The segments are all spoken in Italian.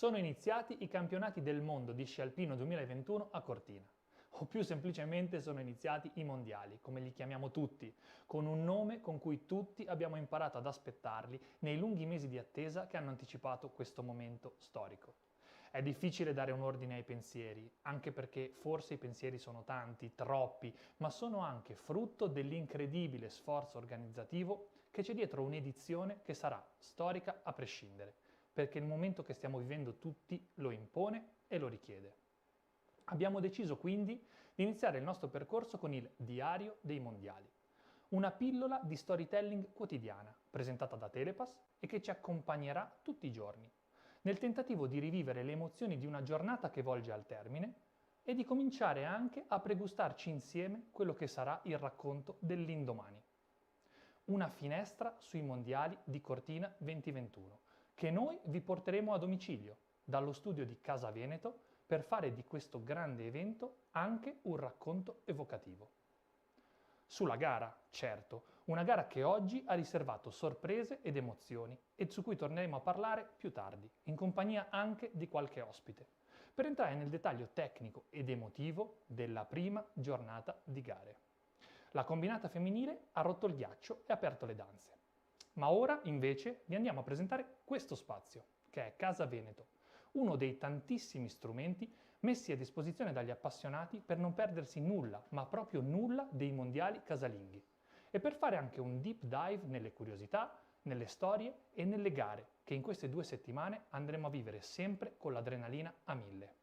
sono iniziati i campionati del mondo di sci alpino 2021 a Cortina. O più semplicemente sono iniziati i mondiali, come li chiamiamo tutti, con un nome con cui tutti abbiamo imparato ad aspettarli nei lunghi mesi di attesa che hanno anticipato questo momento storico. È difficile dare un ordine ai pensieri, anche perché forse i pensieri sono tanti, troppi, ma sono anche frutto dell'incredibile sforzo organizzativo che c'è dietro un'edizione che sarà storica a prescindere, perché il momento che stiamo vivendo tutti lo impone e lo richiede. Abbiamo deciso quindi di iniziare il nostro percorso con il Diario dei Mondiali, una pillola di storytelling quotidiana presentata da Telepass e che ci accompagnerà tutti i giorni, nel tentativo di rivivere le emozioni di una giornata che volge al termine e di cominciare anche a pregustarci insieme quello che sarà il racconto dell'indomani. Una finestra sui mondiali di Cortina 2021, che noi vi porteremo a domicilio, dallo studio di Casa Veneto, per fare di questo grande evento anche un racconto evocativo. Sulla gara, certo, una gara che oggi ha riservato sorprese ed emozioni e su cui torneremo a parlare più tardi, in compagnia anche di qualche ospite, per entrare nel dettaglio tecnico ed emotivo della prima giornata di gare. La combinata femminile ha rotto il ghiaccio e aperto le danze. Ma ora, invece, vi andiamo a presentare questo spazio, che è Casa Veneto, uno dei tantissimi strumenti messi a disposizione dagli appassionati per non perdersi nulla, ma proprio nulla, dei mondiali casalinghi e per fare anche un deep dive nelle curiosità, nelle storie e nelle gare che in queste 2 settimane andremo a vivere sempre con l'adrenalina a 1000.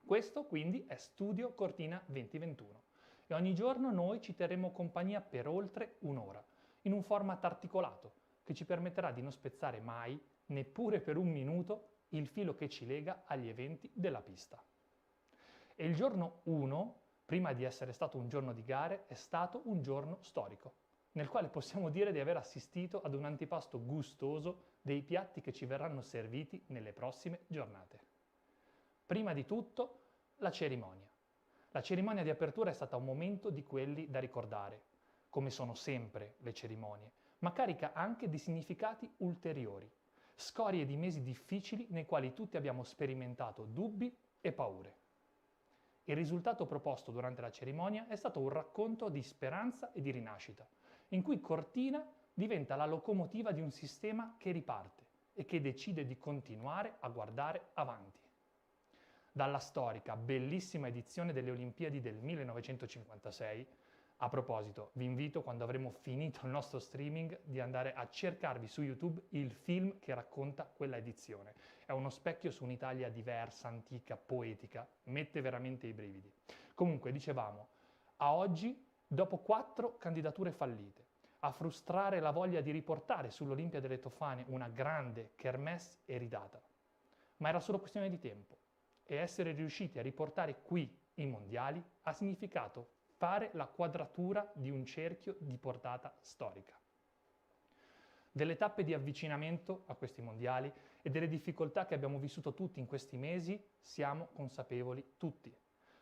Questo quindi è Studio Cortina 2021 e ogni giorno noi ci terremo compagnia per oltre un'ora, in un format articolato che ci permetterà di non spezzare mai, neppure per un minuto, il filo che ci lega agli eventi della pista. E il giorno 1, prima di essere stato un giorno di gare, è stato un giorno storico, nel quale possiamo dire di aver assistito ad un antipasto gustoso dei piatti che ci verranno serviti nelle prossime giornate. Prima di tutto, la cerimonia. La cerimonia di apertura è stata un momento di quelli da ricordare, come sono sempre le cerimonie, ma carica anche di significati ulteriori, scorie di mesi difficili nei quali tutti abbiamo sperimentato dubbi e paure. Il risultato proposto durante la cerimonia è stato un racconto di speranza e di rinascita, in cui Cortina diventa la locomotiva di un sistema che riparte e che decide di continuare a guardare avanti. Dalla storica, bellissima edizione delle Olimpiadi del 1956, a proposito, vi invito, quando avremo finito il nostro streaming, di andare a cercarvi su YouTube il film che racconta quella edizione. È uno specchio su un'Italia diversa, antica, poetica, mette veramente i brividi. Comunque, dicevamo, a oggi, dopo 4 candidature fallite, a frustrare la voglia di riportare sull'Olimpia delle Tofane una grande kermesse eridata. Ma era solo questione di tempo e essere riusciti a riportare qui i mondiali ha significato fare la quadratura di un cerchio di portata storica. Delle tappe di avvicinamento a questi mondiali e delle difficoltà che abbiamo vissuto tutti in questi mesi siamo consapevoli tutti,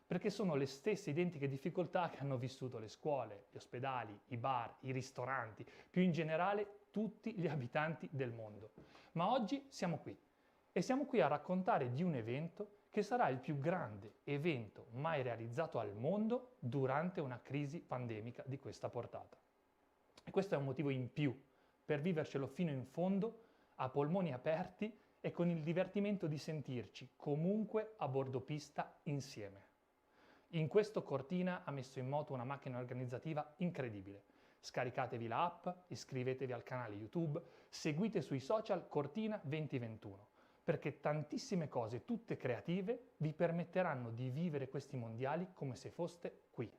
perché sono le stesse identiche difficoltà che hanno vissuto le scuole, gli ospedali, i bar, i ristoranti, più in generale tutti gli abitanti del mondo. Ma oggi siamo qui e siamo qui a raccontare di un evento che sarà il più grande evento mai realizzato al mondo durante una crisi pandemica di questa portata. E questo è un motivo in più per vivercelo fino in fondo, a polmoni aperti e con il divertimento di sentirci comunque a bordo pista insieme. In questo Cortina ha messo in moto una macchina organizzativa incredibile. Scaricatevi la app, iscrivetevi al canale YouTube, seguite sui social Cortina 2021. Perché tantissime cose, tutte creative, vi permetteranno di vivere questi mondiali come se foste qui.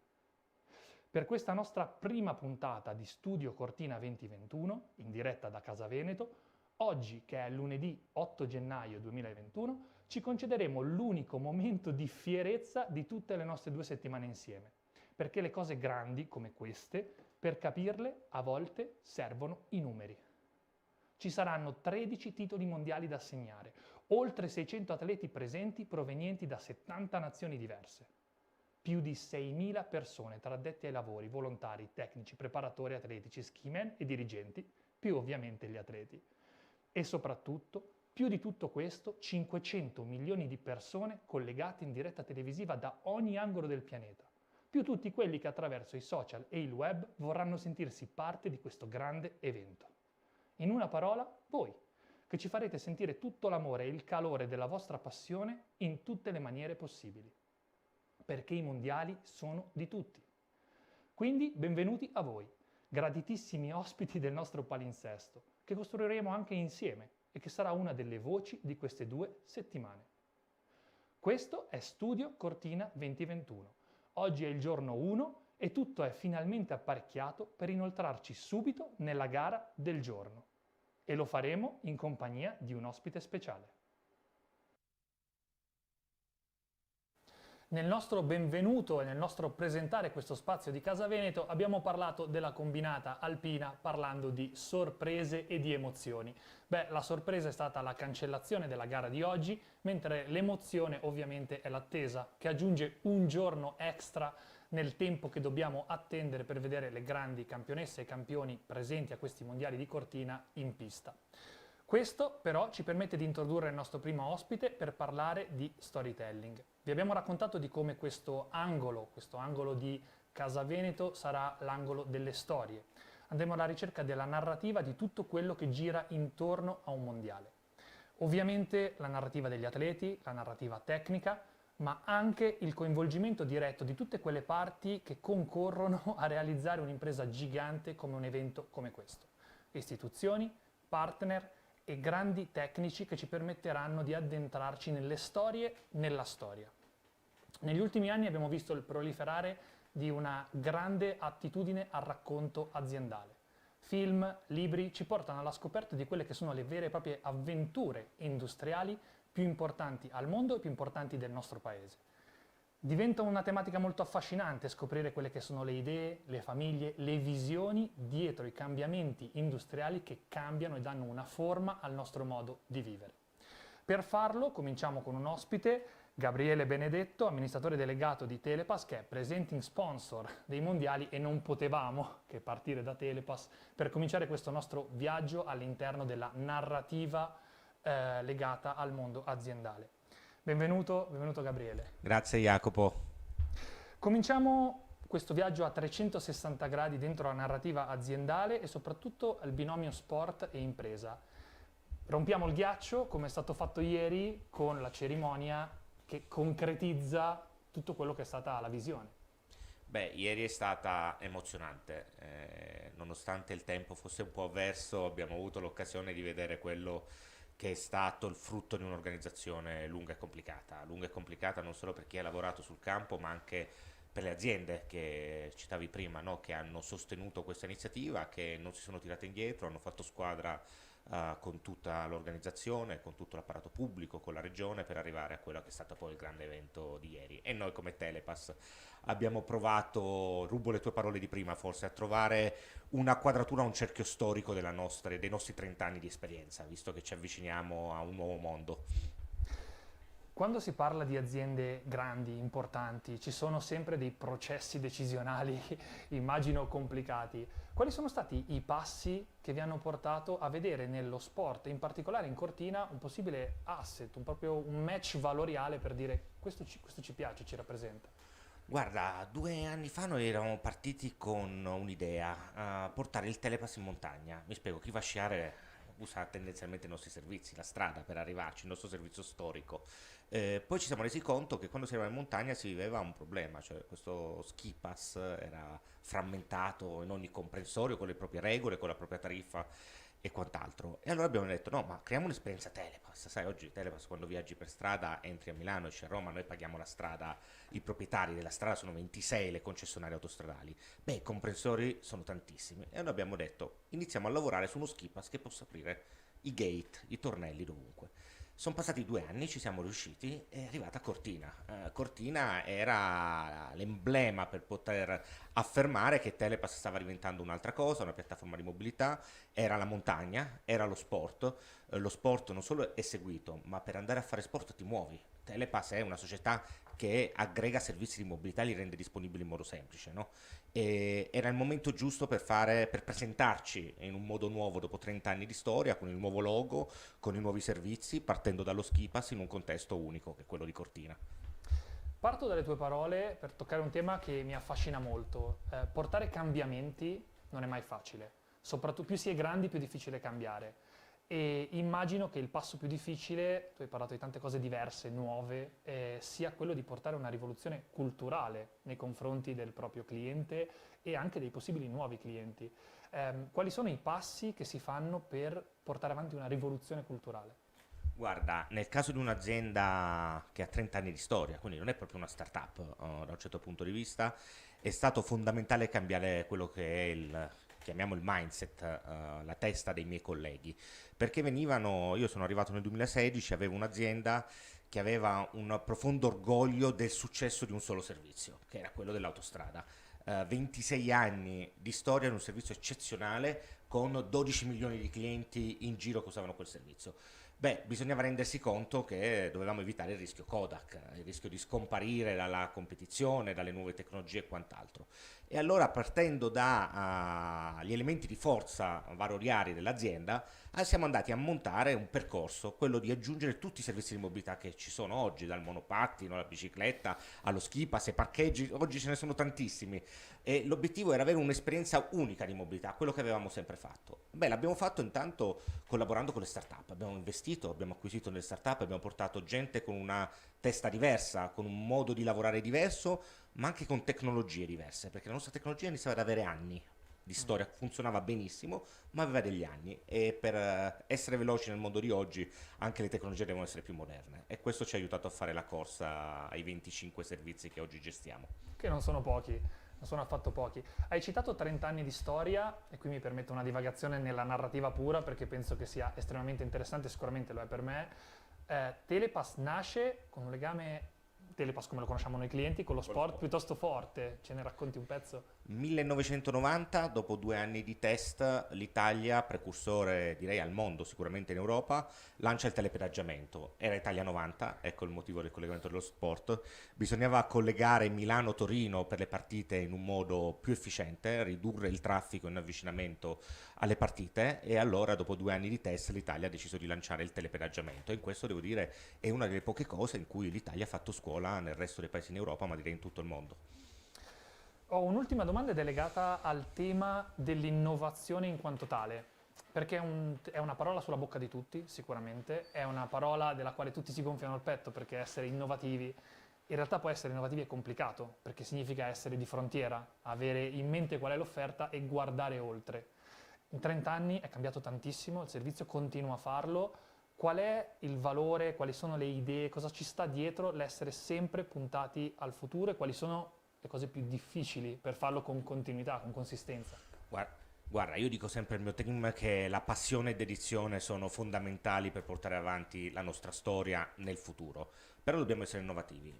Per questa nostra prima puntata di Studio Cortina 2021, in diretta da Casa Veneto, oggi, che è lunedì 8 gennaio 2021, ci concederemo l'unico momento di fierezza di tutte le nostre 2 settimane insieme. Perché le cose grandi, come queste, per capirle, a volte servono i numeri. Ci saranno 13 titoli mondiali da assegnare, oltre 600 atleti presenti provenienti da 70 nazioni diverse, più di 6.000 persone tra addetti ai lavori, volontari, tecnici, preparatori atletici, skiman e dirigenti, più ovviamente gli atleti. E soprattutto Più di tutto questo, 500 milioni di persone collegate in diretta televisiva da ogni angolo del pianeta, più tutti quelli che attraverso i social e il web vorranno sentirsi parte di questo grande evento. In una parola, voi, che ci farete sentire tutto l'amore e il calore della vostra passione in tutte le maniere possibili. Perché i mondiali sono di tutti. Quindi benvenuti a voi, graditissimi ospiti del nostro palinsesto, che costruiremo anche insieme e che sarà una delle voci di queste 2 settimane. Questo è Studio Cortina 2021. Oggi è il giorno 1 e tutto è finalmente apparecchiato per inoltrarci subito nella gara del giorno. E lo faremo in compagnia di un ospite speciale. Nel nostro benvenuto e nel nostro presentare questo spazio di Casa Veneto abbiamo parlato della combinata alpina parlando di sorprese e di emozioni. La sorpresa è stata la cancellazione della gara di oggi, mentre l'emozione ovviamente è l'attesa, che aggiunge un giorno extra nel tempo che dobbiamo attendere per vedere le grandi campionesse e campioni presenti a questi mondiali di Cortina in pista. Questo però ci permette di introdurre il nostro primo ospite per parlare di storytelling. Vi abbiamo raccontato di come questo angolo di Casa Veneto sarà l'angolo delle storie. Andremo alla ricerca della narrativa di tutto quello che gira intorno a un mondiale. Ovviamente la narrativa degli atleti, la narrativa tecnica, ma anche il coinvolgimento diretto di tutte quelle parti che concorrono a realizzare un'impresa gigante come un evento come questo. Istituzioni, partner e grandi tecnici che ci permetteranno di addentrarci nelle storie, nella storia. Negli ultimi anni abbiamo visto il proliferare di una grande attitudine al racconto aziendale. Film, libri ci portano alla scoperta di quelle che sono le vere e proprie avventure industriali più importanti al mondo e più importanti del nostro paese. Diventa una tematica molto affascinante scoprire quelle che sono le idee, le famiglie, le visioni dietro i cambiamenti industriali che cambiano e danno una forma al nostro modo di vivere. Per farlo cominciamo con un ospite, Gabriele Benedetto, amministratore delegato di Telepass, che è presenting sponsor dei mondiali, e non potevamo che partire da Telepass per cominciare questo nostro viaggio all'interno della narrativa legata al mondo aziendale. Benvenuto Gabriele. Grazie Jacopo. Cominciamo questo viaggio a 360 gradi dentro la narrativa aziendale e soprattutto al binomio sport e impresa. Rompiamo il ghiaccio, come è stato fatto ieri, con la cerimonia che concretizza tutto quello che è stata la visione. Ieri è stata emozionante, nonostante il tempo fosse un po' avverso, abbiamo avuto l'occasione di vedere quello che è stato il frutto di un'organizzazione lunga e complicata non solo per chi ha lavorato sul campo, ma anche per le aziende che citavi prima, no? Che hanno sostenuto questa iniziativa, che non si sono tirate indietro, hanno fatto squadra con tutta l'organizzazione, con tutto l'apparato pubblico, con la regione, per arrivare a quello che è stato poi il grande evento di ieri. E noi come Telepass abbiamo provato, rubo le tue parole di prima forse, a trovare una quadratura, un cerchio storico dei nostri 30 anni di esperienza, visto che ci avviciniamo a un nuovo mondo. Quando si parla di aziende grandi, importanti, ci sono sempre dei processi decisionali, immagino, complicati. Quali sono stati i passi che vi hanno portato a vedere nello sport, in particolare in Cortina, un possibile asset, proprio un match valoriale per dire questo ci piace, ci rappresenta? Guarda, 2 anni fa noi eravamo partiti con un'idea, portare il Telepass in montagna. Mi spiego, chi va a sciare usa tendenzialmente i nostri servizi, la strada per arrivarci, il nostro servizio storico. Poi ci siamo resi conto che quando si arrivava in montagna si viveva un problema, cioè questo ski pass era frammentato in ogni comprensorio con le proprie regole, con la propria tariffa e quant'altro. E allora abbiamo detto no, ma creiamo un'esperienza Telepass. Sai, oggi Telepass quando viaggi per strada, entri a Milano, esci a Roma, noi paghiamo la strada, i proprietari della strada sono 26, le concessionarie autostradali. I comprensori sono tantissimi. E allora abbiamo detto iniziamo a lavorare su uno ski pass che possa aprire i gate, i tornelli dovunque. Sono passati 2 anni, ci siamo riusciti, è arrivata Cortina. Cortina era l'emblema per poter affermare che Telepass stava diventando un'altra cosa, una piattaforma di mobilità, era la montagna, era lo sport. Lo sport non solo è seguito, ma per andare a fare sport ti muovi. Telepass è una società che aggrega servizi di mobilità e li rende disponibili in modo semplice, no? E era il momento giusto per presentarci in un modo nuovo dopo 30 anni di storia, con il nuovo logo, con i nuovi servizi, partendo dallo ski pass in un contesto unico, che è quello di Cortina. Parto dalle tue parole per toccare un tema che mi affascina molto. Portare cambiamenti non è mai facile, soprattutto più si è grandi più è difficile cambiare. E immagino che il passo più difficile, tu hai parlato di tante cose diverse, nuove, sia quello di portare una rivoluzione culturale nei confronti del proprio cliente e anche dei possibili nuovi clienti. Quali sono i passi che si fanno per portare avanti una rivoluzione culturale? Guarda, nel caso di un'azienda che ha 30 anni di storia, quindi non è proprio una startup da un certo punto di vista, è stato fondamentale cambiare quello che è chiamiamo il mindset, la testa dei miei colleghi, perché io sono arrivato nel 2016, avevo un'azienda che aveva un profondo orgoglio del successo di un solo servizio, che era quello dell'autostrada. 26 anni di storia in un servizio eccezionale con 12 milioni di clienti in giro che usavano quel servizio. Beh, bisognava rendersi conto che dovevamo evitare il rischio Kodak, il rischio di scomparire dalla competizione, dalle nuove tecnologie e quant'altro. E allora, partendo dagli elementi di forza valoriali dell'azienda, siamo andati a montare un percorso, quello di aggiungere tutti i servizi di mobilità che ci sono oggi, dal monopattino alla bicicletta, allo ski pass, ai parcheggi, oggi ce ne sono tantissimi. E l'obiettivo era avere un'esperienza unica di mobilità, quello che avevamo sempre fatto. Beh, l'abbiamo fatto intanto collaborando con le start-up, abbiamo investito, abbiamo acquisito nelle start-up, abbiamo portato gente con una testa diversa, con un modo di lavorare diverso, ma anche con tecnologie diverse, perché la nostra tecnologia iniziava ad avere anni di storia, funzionava benissimo, ma aveva degli anni e per essere veloci nel mondo di oggi anche le tecnologie devono essere più moderne e questo ci ha aiutato a fare la corsa ai 25 servizi che oggi gestiamo. Che non sono pochi, non sono affatto pochi. Hai citato 30 anni di storia e qui mi permetto una divagazione nella narrativa pura perché penso che sia estremamente interessante, sicuramente lo è per me. Telepass nasce con un legame, Telepass come lo conosciamo noi clienti, con lo sport piuttosto forte. Ce ne racconti un pezzo? 1990, dopo 2 anni di test, l'Italia, precursore direi al mondo, sicuramente in Europa, lancia il telepedaggiamento. Era Italia 90, ecco il motivo del collegamento dello sport. Bisognava collegare Milano-Torino per le partite in un modo più efficiente, ridurre il traffico in avvicinamento alle partite e allora dopo 2 anni di test l'Italia ha deciso di lanciare il telepedaggiamento e in questo devo dire è una delle poche cose in cui l'Italia ha fatto scuola nel resto dei paesi in Europa, ma direi in tutto il mondo. Ho un'ultima domanda ed è legata al tema dell'innovazione in quanto tale, perché è una parola sulla bocca di tutti, sicuramente, è una parola della quale tutti si gonfiano il petto perché essere innovativi, in realtà poi essere innovativi è complicato, perché significa essere di frontiera, avere in mente qual è l'offerta e guardare oltre. In 30 anni è cambiato tantissimo, il servizio continua a farlo. Qual è il valore, quali sono le idee, cosa ci sta dietro l'essere sempre puntati al futuro e quali sono le cose più difficili per farlo con continuità, con consistenza? Guarda, io dico sempre al mio team che la passione e dedizione sono fondamentali per portare avanti la nostra storia nel futuro, però dobbiamo essere innovativi,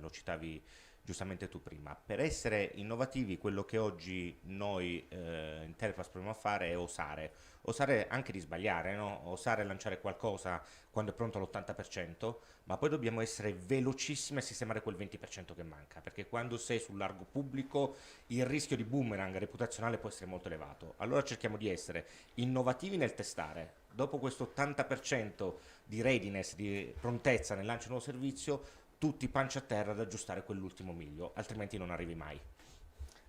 lo citavi giustamente tu prima. Per essere innovativi quello che oggi noi in Telepass proviamo a fare è osare anche di sbagliare, no? Osare lanciare qualcosa quando è pronto all'80%, ma poi dobbiamo essere velocissimi a sistemare quel 20% che manca, perché quando sei sul largo pubblico il rischio di boomerang reputazionale può essere molto elevato. Allora cerchiamo di essere innovativi nel testare. Dopo questo 80% di readiness, di prontezza nel lancio di un nuovo servizio, tutti pancia a terra ad aggiustare quell'ultimo miglio, altrimenti non arrivi mai.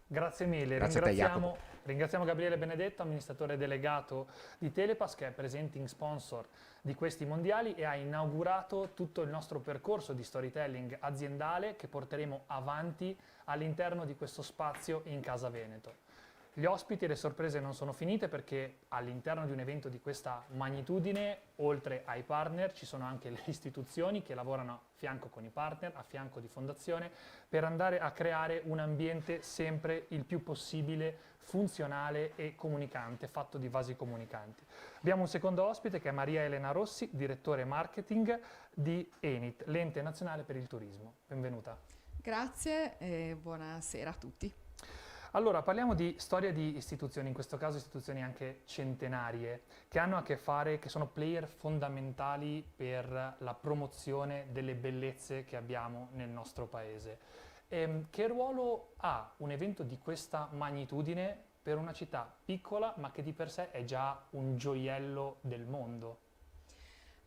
Grazie mille, Grazie a te, Jacopo. ringraziamo Gabriele Benedetto, amministratore delegato di Telepass, che è presenting sponsor di questi mondiali e ha inaugurato tutto il nostro percorso di storytelling aziendale che porteremo avanti all'interno di questo spazio in Casa Veneto. Gli ospiti e le sorprese non sono finite perché all'interno di un evento di questa magnitudine, oltre ai partner, ci sono anche le istituzioni che lavorano a fianco con i partner, a fianco di fondazione, per andare a creare un ambiente sempre il più possibile funzionale e comunicante, fatto di vasi comunicanti. Abbiamo un secondo ospite che è Maria Elena Rossi, direttore marketing di ENIT, l'Ente Nazionale per il Turismo. Benvenuta. Grazie e buonasera a tutti. Allora, parliamo di storia di istituzioni, in questo caso istituzioni anche centenarie, che hanno a che fare, che sono player fondamentali per la promozione delle bellezze che abbiamo nel nostro paese. Che ruolo ha un evento di questa magnitudine per una città piccola, ma che di per sé è già un gioiello del mondo?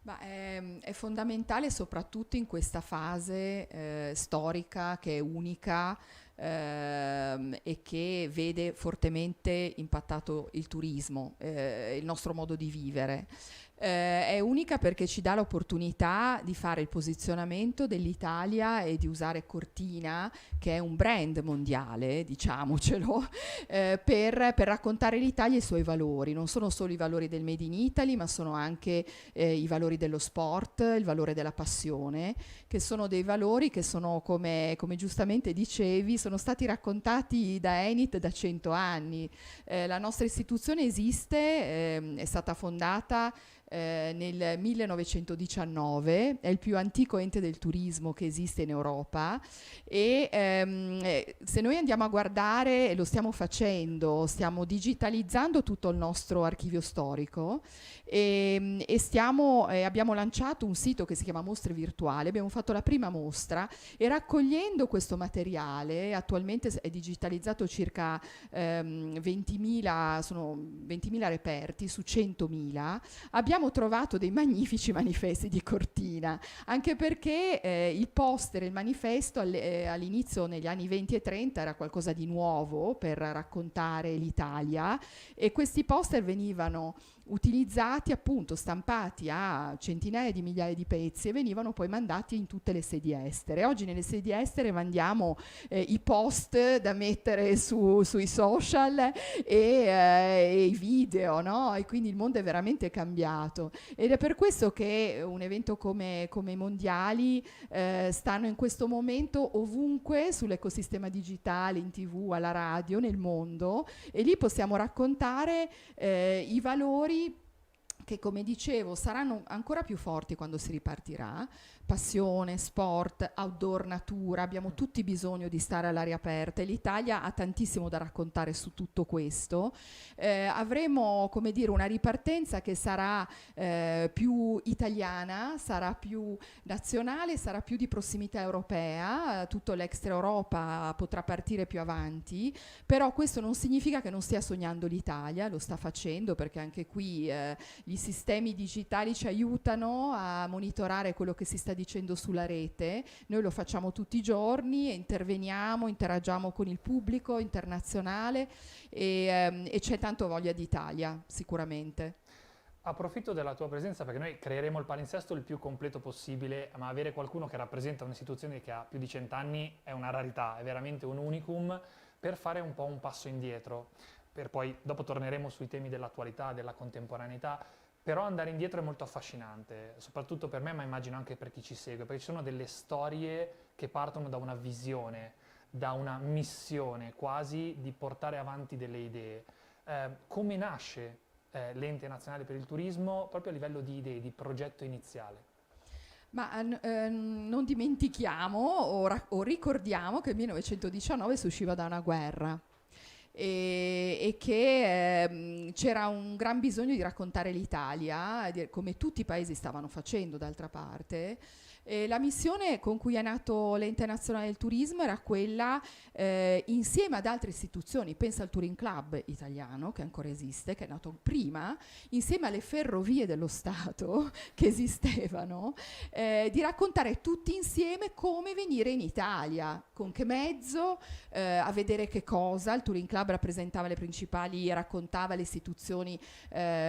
Ma è fondamentale soprattutto in questa fase storica che è unica e che vede fortemente impattato il turismo, il nostro modo di vivere. È unica perché ci dà l'opportunità di fare il posizionamento dell'Italia e di usare Cortina, che è un brand mondiale, diciamocelo, per raccontare l'Italia e i suoi valori. Non sono solo i valori del Made in Italy, ma sono anche i valori dello sport, il valore della passione, che sono dei valori che sono, come giustamente dicevi, sono stati raccontati da Enit da 100 anni. La nostra istituzione esiste, è stata fondata nel 1919, è il più antico ente del turismo che esiste in Europa e se noi andiamo a guardare, e lo stiamo facendo, stiamo digitalizzando tutto il nostro archivio storico e abbiamo lanciato un sito che si chiama Mostre Virtuali, abbiamo fatto la prima mostra e raccogliendo questo materiale, attualmente è digitalizzato circa 20.000, sono 20.000 reperti su 100.000, abbiamo trovato dei magnifici manifesti di Cortina, anche perché il poster, il manifesto all'inizio negli anni 20 e 30 era qualcosa di nuovo per raccontare l'Italia e questi poster venivano utilizzati, appunto stampati a centinaia di migliaia di pezzi e venivano poi mandati in tutte le sedi estere. Oggi nelle sedi estere mandiamo i post da mettere sui social e i video, no? E quindi il mondo è veramente cambiato ed è per questo che un evento come i mondiali stanno in questo momento ovunque sull'ecosistema digitale, in TV, alla radio, nel mondo e lì possiamo raccontare i valori che, come dicevo, saranno ancora più forti quando si ripartirà. Passione, sport, outdoor, natura, abbiamo tutti bisogno di stare all'aria aperta e l'Italia ha tantissimo da raccontare su tutto questo. Avremo, come dire, una ripartenza che sarà più italiana, sarà più nazionale, sarà più di prossimità europea, tutto l'extra Europa potrà partire più avanti, però questo non significa che non stia sognando l'Italia, lo sta facendo perché anche qui gli sistemi digitali ci aiutano a monitorare quello che si sta dicendo sulla rete, noi lo facciamo tutti i giorni, interveniamo, interagiamo con il pubblico internazionale e c'è tanto voglia d'Italia, sicuramente. Approfitto della tua presenza perché noi creeremo il palinsesto il più completo possibile, ma avere qualcuno che rappresenta un'istituzione che ha più di 100 anni è una rarità, è veramente un unicum per fare un po' un passo indietro. Per poi, dopo torneremo sui temi dell'attualità, della contemporaneità, però andare indietro è molto affascinante, soprattutto per me, ma immagino anche per chi ci segue, perché ci sono delle storie che partono da una visione, da una missione quasi di portare avanti delle idee. Come nasce l'Ente Nazionale per il Turismo proprio a livello di idee, di progetto iniziale? Ma non dimentichiamo o ricordiamo che il 1919 si usciva da una guerra e che c'era un gran bisogno di raccontare l'Italia, come tutti i paesi stavano facendo d'altra parte. La missione con cui è nato l'Ente Nazionale del Turismo era quella, insieme ad altre istituzioni, pensa al Touring Club italiano, che ancora esiste, che è nato prima, insieme alle ferrovie dello Stato che esistevano, di raccontare tutti insieme come venire in Italia, con che mezzo, a vedere che cosa. Il Touring Club rappresentava le principali, raccontava le istituzioni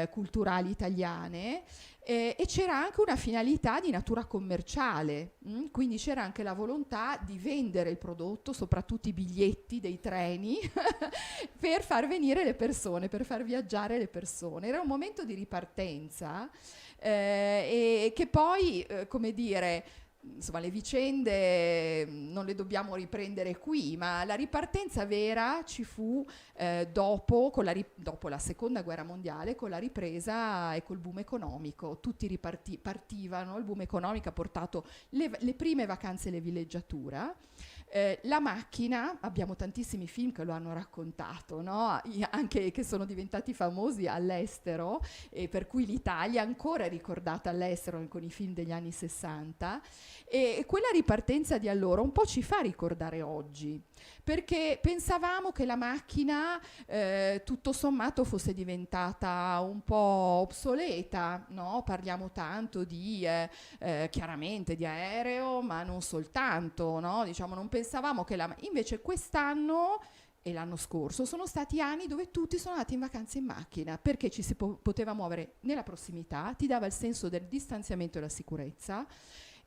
culturali italiane. E c'era anche una finalità di natura commerciale, quindi c'era anche la volontà di vendere il prodotto, soprattutto i biglietti dei treni, per far venire le persone, per far viaggiare le persone. Era un momento di ripartenza e che poi, come dire, insomma, le vicende non le dobbiamo riprendere qui, ma la ripartenza vera ci fu dopo la seconda guerra mondiale, con la ripresa e col boom economico. Tutti partivano, il boom economico ha portato le prime vacanze e le villeggiatura. La macchina, abbiamo tantissimi film che lo hanno raccontato, no? Anche che sono diventati famosi all'estero, e per cui l'Italia ancora è ricordata all'estero con i film degli anni 60, e quella ripartenza di allora un po' ci fa ricordare oggi, perché pensavamo che la macchina tutto sommato fosse diventata un po' obsoleta, no? Parliamo tanto di chiaramente di aereo, ma non soltanto, no? Diciamo, non pensavamo che invece quest'anno e l'anno scorso sono stati anni dove tutti sono andati in vacanza in macchina, perché ci si poteva muovere nella prossimità, ti dava il senso del distanziamento e la sicurezza.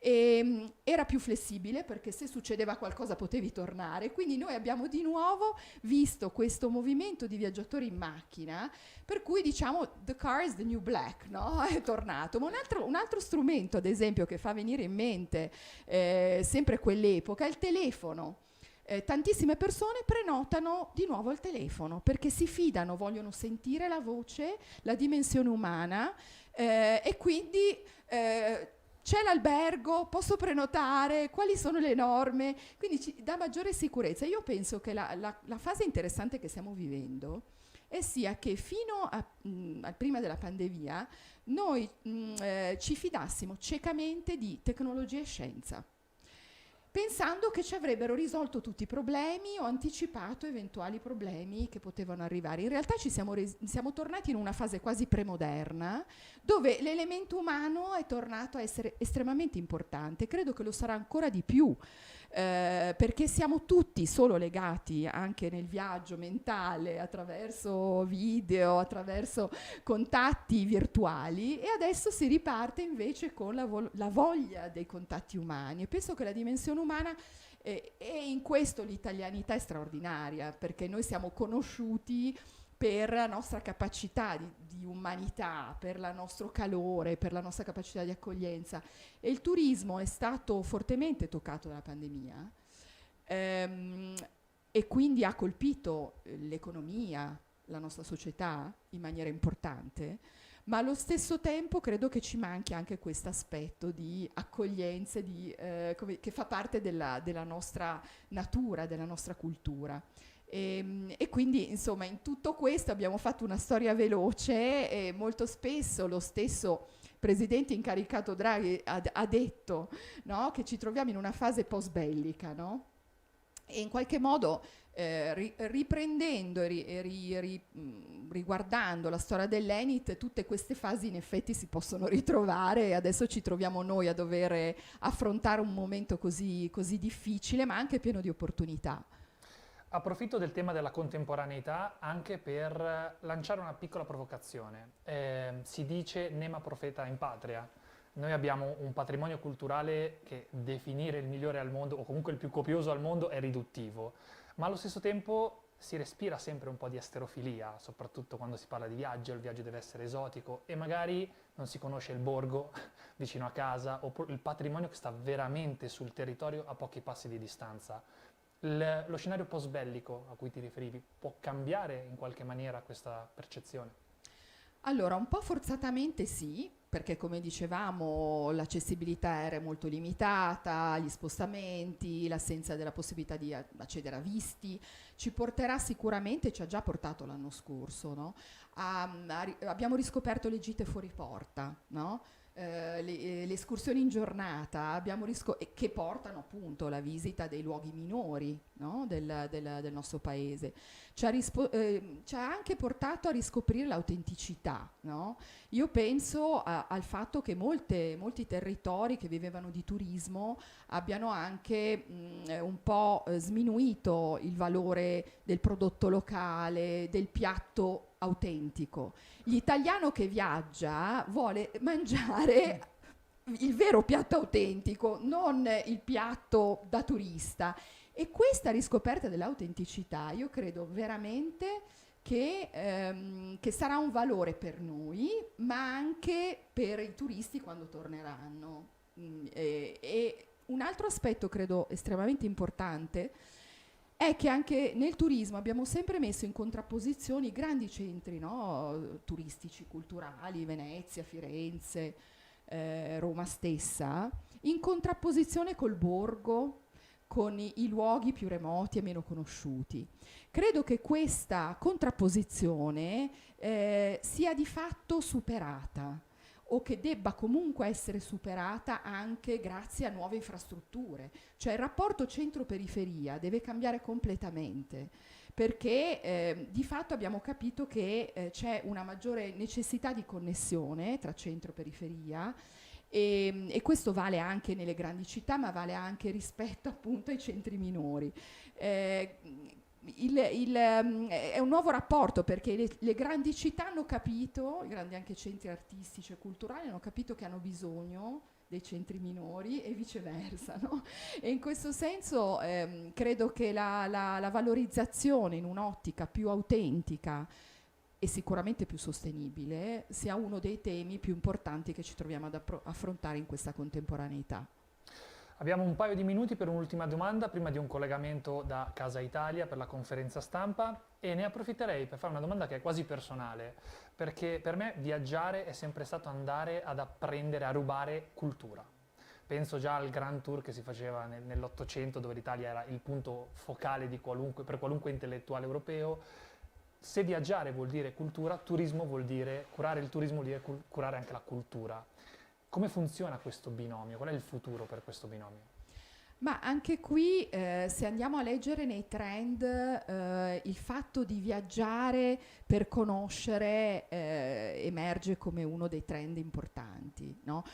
Era più flessibile perché se succedeva qualcosa potevi tornare, quindi noi abbiamo di nuovo visto questo movimento di viaggiatori in macchina, per cui diciamo the car is the new black, no? È tornato. Ma un altro strumento, ad esempio, che fa venire in mente sempre quell'epoca è il telefono. Tantissime persone prenotano di nuovo il telefono perché si fidano, vogliono sentire la voce, la dimensione umana, e quindi c'è l'albergo, posso prenotare, quali sono le norme, quindi ci dà maggiore sicurezza. Io penso che la fase interessante che stiamo vivendo sia che fino a prima della pandemia noi ci fidassimo ciecamente di tecnologia e scienza, pensando che ci avrebbero risolto tutti i problemi o anticipato eventuali problemi che potevano arrivare. In realtà siamo tornati in una fase quasi premoderna, dove l'elemento umano è tornato a essere estremamente importante. Credo che lo sarà ancora di più, perché siamo tutti solo legati anche nel viaggio mentale attraverso video, attraverso contatti virtuali, e adesso si riparte invece con la voglia dei contatti umani, e penso che la dimensione umana e in questo l'italianità è straordinaria, perché noi siamo conosciuti per la nostra capacità di umanità, per il nostro calore, per la nostra capacità di accoglienza, e il turismo è stato fortemente toccato dalla pandemia, e quindi ha colpito l'economia, la nostra società in maniera importante, ma allo stesso tempo credo che ci manchi anche questo aspetto di accoglienza, che fa parte della nostra natura, della nostra cultura. E quindi insomma in tutto questo abbiamo fatto una storia veloce, e molto spesso lo stesso presidente incaricato Draghi ha detto, no, che ci troviamo in una fase post bellica, no? E in qualche modo riprendendo e riguardando la storia dell'Enit, tutte queste fasi in effetti si possono ritrovare, e adesso ci troviamo noi a dover affrontare un momento così difficile, ma anche pieno di opportunità. Approfitto del tema della contemporaneità anche per lanciare una piccola provocazione. Si dice nema profeta in patria. Noi abbiamo un patrimonio culturale che definire il migliore al mondo, o comunque il più copioso al mondo, è riduttivo, ma allo stesso tempo si respira sempre un po' di esterofilia, soprattutto quando si parla di viaggio, il viaggio deve essere esotico e magari non si conosce il borgo vicino a casa, oppure il patrimonio che sta veramente sul territorio a pochi passi di distanza. Lo scenario post-bellico a cui ti riferivi può cambiare in qualche maniera questa percezione? Allora, un po' forzatamente sì, perché come dicevamo l'accessibilità era molto limitata, gli spostamenti, l'assenza della possibilità di accedere a visti, ci porterà sicuramente, ci ha già portato l'anno scorso, no? Abbiamo riscoperto le gite fuori porta, no? Le escursioni in giornata che portano appunto alla visita dei luoghi minori, no? del nostro paese. Ci ha anche portato a riscoprire l'autenticità, no? Io penso al fatto che molti territori che vivevano di turismo abbiano anche un po' sminuito il valore del prodotto locale, del piatto autentico. L'italiano che viaggia vuole mangiare il vero piatto autentico, non il piatto da turista. E questa riscoperta dell'autenticità io credo veramente che sarà un valore per noi, ma anche per i turisti quando torneranno. E un altro aspetto credo estremamente importante è che anche nel turismo abbiamo sempre messo in contrapposizione i grandi centri, no? Turistici, culturali, Venezia, Firenze, Roma stessa, in contrapposizione col borgo, con i luoghi più remoti e meno conosciuti. Credo che questa contrapposizione sia di fatto superata, o che debba comunque essere superata anche grazie a nuove infrastrutture. Cioè il rapporto centro-periferia deve cambiare completamente, perché di fatto abbiamo capito che c'è una maggiore necessità di connessione tra centro e periferia, e questo vale anche nelle grandi città, ma vale anche rispetto appunto ai centri minori. È un nuovo rapporto, perché le grandi città hanno capito, i grandi anche centri artistici e culturali hanno capito che hanno bisogno dei centri minori e viceversa, no? E in questo senso credo che la valorizzazione in un'ottica più autentica e sicuramente più sostenibile sia uno dei temi più importanti che ci troviamo ad affrontare in questa contemporaneità. Abbiamo un paio di minuti per un'ultima domanda prima di un collegamento da Casa Italia per la conferenza stampa, e ne approfitterei per fare una domanda che è quasi personale, perché per me viaggiare è sempre stato andare ad apprendere, a rubare cultura. Penso già al Grand Tour che si faceva nell'Ottocento, dove l'Italia era il punto focale per qualunque intellettuale europeo. Se viaggiare vuol dire cultura, turismo vuol dire, curare il turismo vuol dire curare anche la cultura. Come funziona questo binomio? Qual è il futuro per questo binomio? Ma anche qui, se andiamo a leggere nei trend, il fatto di viaggiare per conoscere emerge come uno dei trend importanti, no?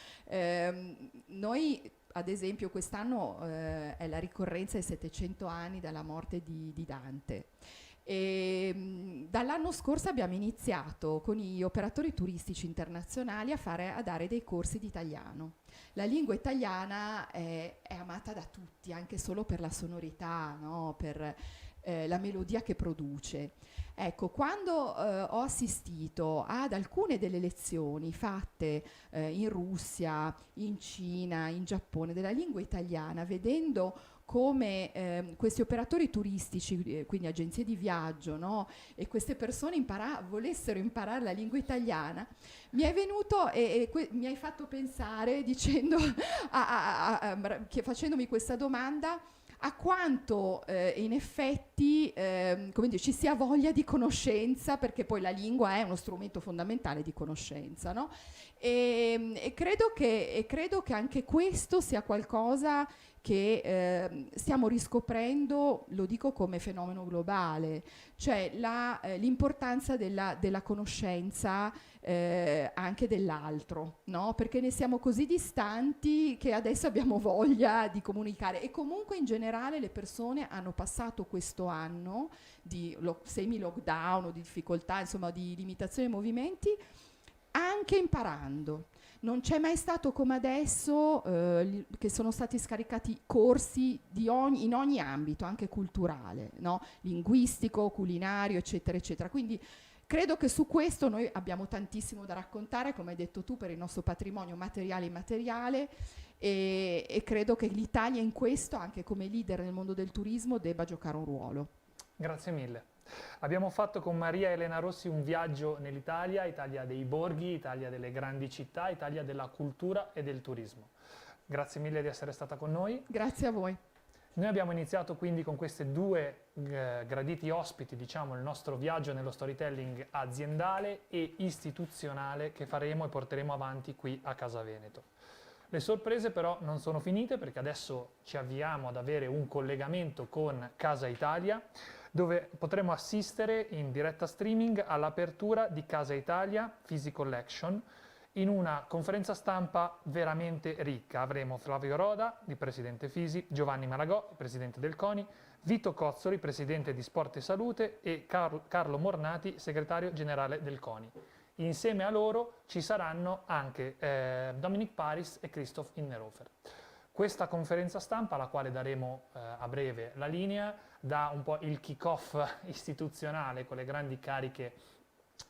Noi, ad esempio, quest'anno è la ricorrenza ai 700 anni dalla morte di Dante. E dall'anno scorso abbiamo iniziato con gli operatori turistici internazionali a dare dei corsi di italiano. La lingua italiana è amata da tutti, anche solo per la sonorità, no? Per la melodia che produce. Ecco, quando ho assistito ad alcune delle lezioni fatte in Russia, in Cina, in Giappone della lingua italiana, vedendo come questi operatori turistici, quindi agenzie di viaggio, no? E queste persone volessero imparare la lingua italiana, mi è venuto mi hai fatto pensare dicendo, facendomi questa domanda, a quanto in effetti come dire, ci sia voglia di conoscenza, perché poi la lingua è uno strumento fondamentale di conoscenza, no? E credo che anche questo sia qualcosa che stiamo riscoprendo, lo dico come fenomeno globale, cioè l'importanza della conoscenza anche dell'altro, no? Perché ne siamo così distanti che adesso abbiamo voglia di comunicare, e comunque in generale le persone hanno passato questo anno di semi-lockdown o di difficoltà, insomma di limitazione dei movimenti, anche imparando. Non c'è mai stato come adesso che sono stati scaricati corsi in ogni ambito, anche culturale, no? Linguistico, culinario, eccetera, eccetera. Quindi credo che su questo noi abbiamo tantissimo da raccontare, come hai detto tu, per il nostro patrimonio materiale e immateriale, e credo che l'Italia in questo, anche come leader nel mondo del turismo, debba giocare un ruolo. Grazie mille. Abbiamo fatto con Maria Elena Rossi un viaggio nell'Italia, Italia dei borghi, Italia delle grandi città, Italia della cultura e del turismo. Grazie mille di essere stata con noi. Grazie a voi. Noi abbiamo iniziato quindi con questi due graditi ospiti, diciamo, il nostro viaggio nello storytelling aziendale e istituzionale che faremo e porteremo avanti qui a Casa Veneto. Le sorprese però non sono finite, perché adesso ci avviamo ad avere un collegamento con Casa Italia, dove potremo assistere in diretta streaming all'apertura di Casa Italia Fisi Collection in una conferenza stampa veramente ricca. Avremo Flavio Roda, il presidente Fisi, Giovanni Malagò, il presidente del CONI, Vito Cozzoli, presidente di Sport e Salute, e Carlo Mornati, segretario generale del CONI. Insieme a loro ci saranno anche Dominic Paris e Christoph Innerhofer. Questa conferenza stampa, alla quale daremo a breve la linea, dà un po' il kick-off istituzionale con le grandi cariche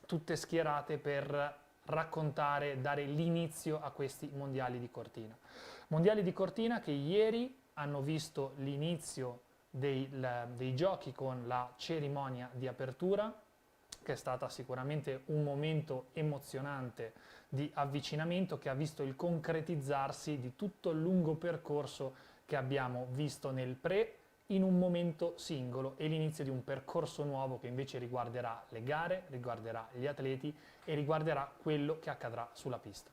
tutte schierate per raccontare, dare l'inizio a questi mondiali di Cortina. Mondiali di Cortina che ieri hanno visto l'inizio dei giochi con la cerimonia di apertura, che è stata sicuramente un momento emozionante di avvicinamento, che ha visto il concretizzarsi di tutto il lungo percorso che abbiamo visto nel pre in un momento singolo e l'inizio di un percorso nuovo che invece riguarderà le gare, riguarderà gli atleti e riguarderà quello che accadrà sulla pista.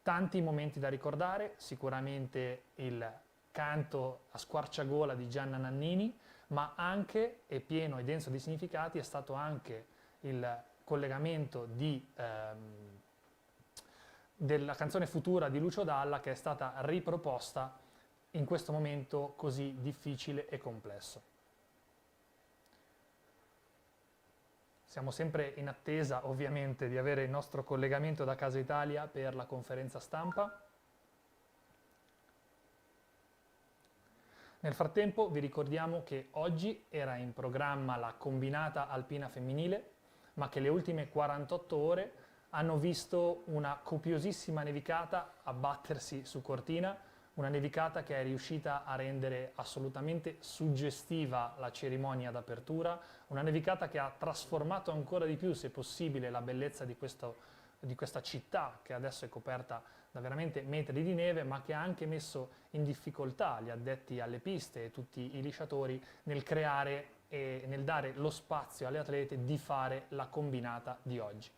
Tanti momenti da ricordare, sicuramente il canto a squarciagola di Gianna Nannini, ma anche, e pieno e denso di significati, è stato anche il collegamento della canzone futura di Lucio Dalla, che è stata riproposta in questo momento così difficile e complesso. Siamo sempre in attesa, ovviamente, di avere il nostro collegamento da Casa Italia per la conferenza stampa. Nel frattempo vi ricordiamo che oggi era in programma la combinata alpina femminile, ma che le ultime 48 ore hanno visto una copiosissima nevicata abbattersi su Cortina, una nevicata che è riuscita a rendere assolutamente suggestiva la cerimonia d'apertura, una nevicata che ha trasformato ancora di più, se possibile, la bellezza di questa città che adesso è coperta da veramente metri di neve, ma che ha anche messo in difficoltà gli addetti alle piste e tutti i lisciatori nel creare e nel dare lo spazio alle atlete di fare la combinata di oggi.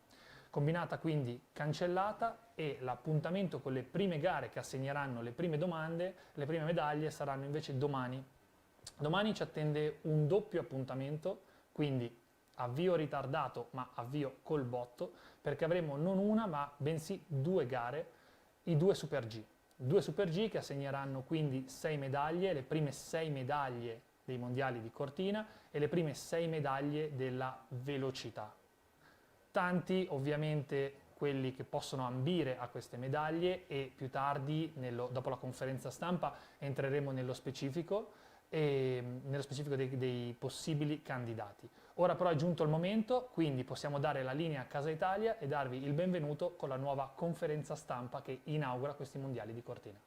Combinata quindi cancellata, e l'appuntamento con le prime gare che assegneranno le prime domande, le prime medaglie, saranno invece domani. Domani ci attende un doppio appuntamento, quindi avvio ritardato ma avvio col botto, perché avremo non una ma bensì 2 gare, i 2 Super G. 2 Super G che assegneranno quindi 6 medaglie, le prime 6 medaglie dei mondiali di Cortina e le prime 6 medaglie della velocità. Tanti ovviamente quelli che possono ambire a queste medaglie, e più tardi, dopo la conferenza stampa, entreremo nello specifico dei possibili candidati. Ora però è giunto il momento, quindi possiamo dare la linea a Casa Italia e darvi il benvenuto con la nuova conferenza stampa che inaugura questi mondiali di Cortina.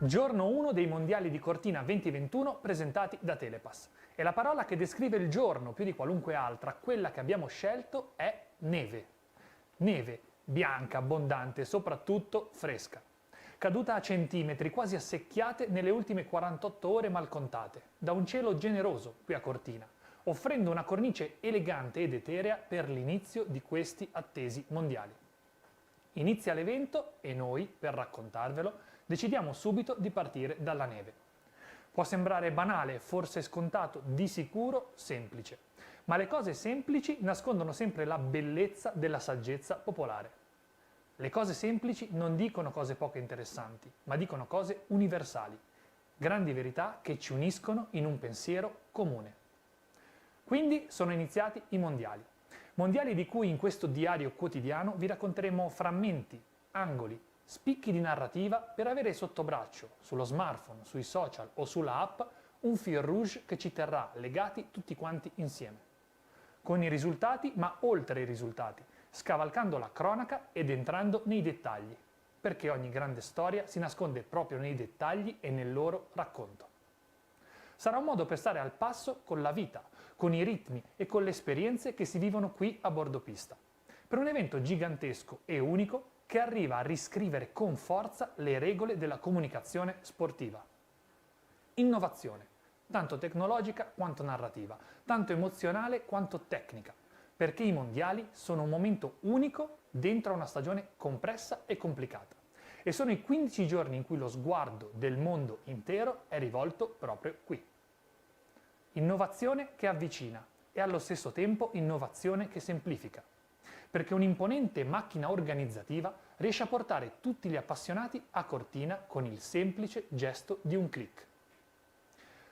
Giorno 1 dei mondiali di Cortina 2021 presentati da Telepass. E la parola che descrive il giorno più di qualunque altra, quella che abbiamo scelto, è neve. Neve, bianca, abbondante e soprattutto fresca. Caduta a centimetri, quasi a secchiate nelle ultime 48 ore malcontate, da un cielo generoso qui a Cortina, offrendo una cornice elegante ed eterea per l'inizio di questi attesi mondiali. Inizia l'evento e noi, per raccontarvelo, decidiamo subito di partire dalla neve. Può sembrare banale, forse scontato, di sicuro semplice, ma le cose semplici nascondono sempre la bellezza della saggezza popolare. Le cose semplici non dicono cose poco interessanti, ma dicono cose universali, grandi verità che ci uniscono in un pensiero comune. Quindi sono iniziati i mondiali. Mondiali di cui in questo diario quotidiano vi racconteremo frammenti, angoli, spicchi di narrativa per avere sotto braccio, sullo smartphone, sui social o sulla app, un fil rouge che ci terrà legati tutti quanti insieme. Con i risultati, ma oltre i risultati, scavalcando la cronaca ed entrando nei dettagli, perché ogni grande storia si nasconde proprio nei dettagli e nel loro racconto. Sarà un modo per stare al passo con la vita, con i ritmi e con le esperienze che si vivono qui a bordo pista, per un evento gigantesco e unico che arriva a riscrivere con forza le regole della comunicazione sportiva. Innovazione, tanto tecnologica quanto narrativa, tanto emozionale quanto tecnica, perché i mondiali sono un momento unico dentro una stagione complessa e complicata. E sono i 15 giorni in cui lo sguardo del mondo intero è rivolto proprio qui. Innovazione che avvicina e allo stesso tempo innovazione che semplifica, perché un'imponente macchina organizzativa riesce a portare tutti gli appassionati a Cortina con il semplice gesto di un click.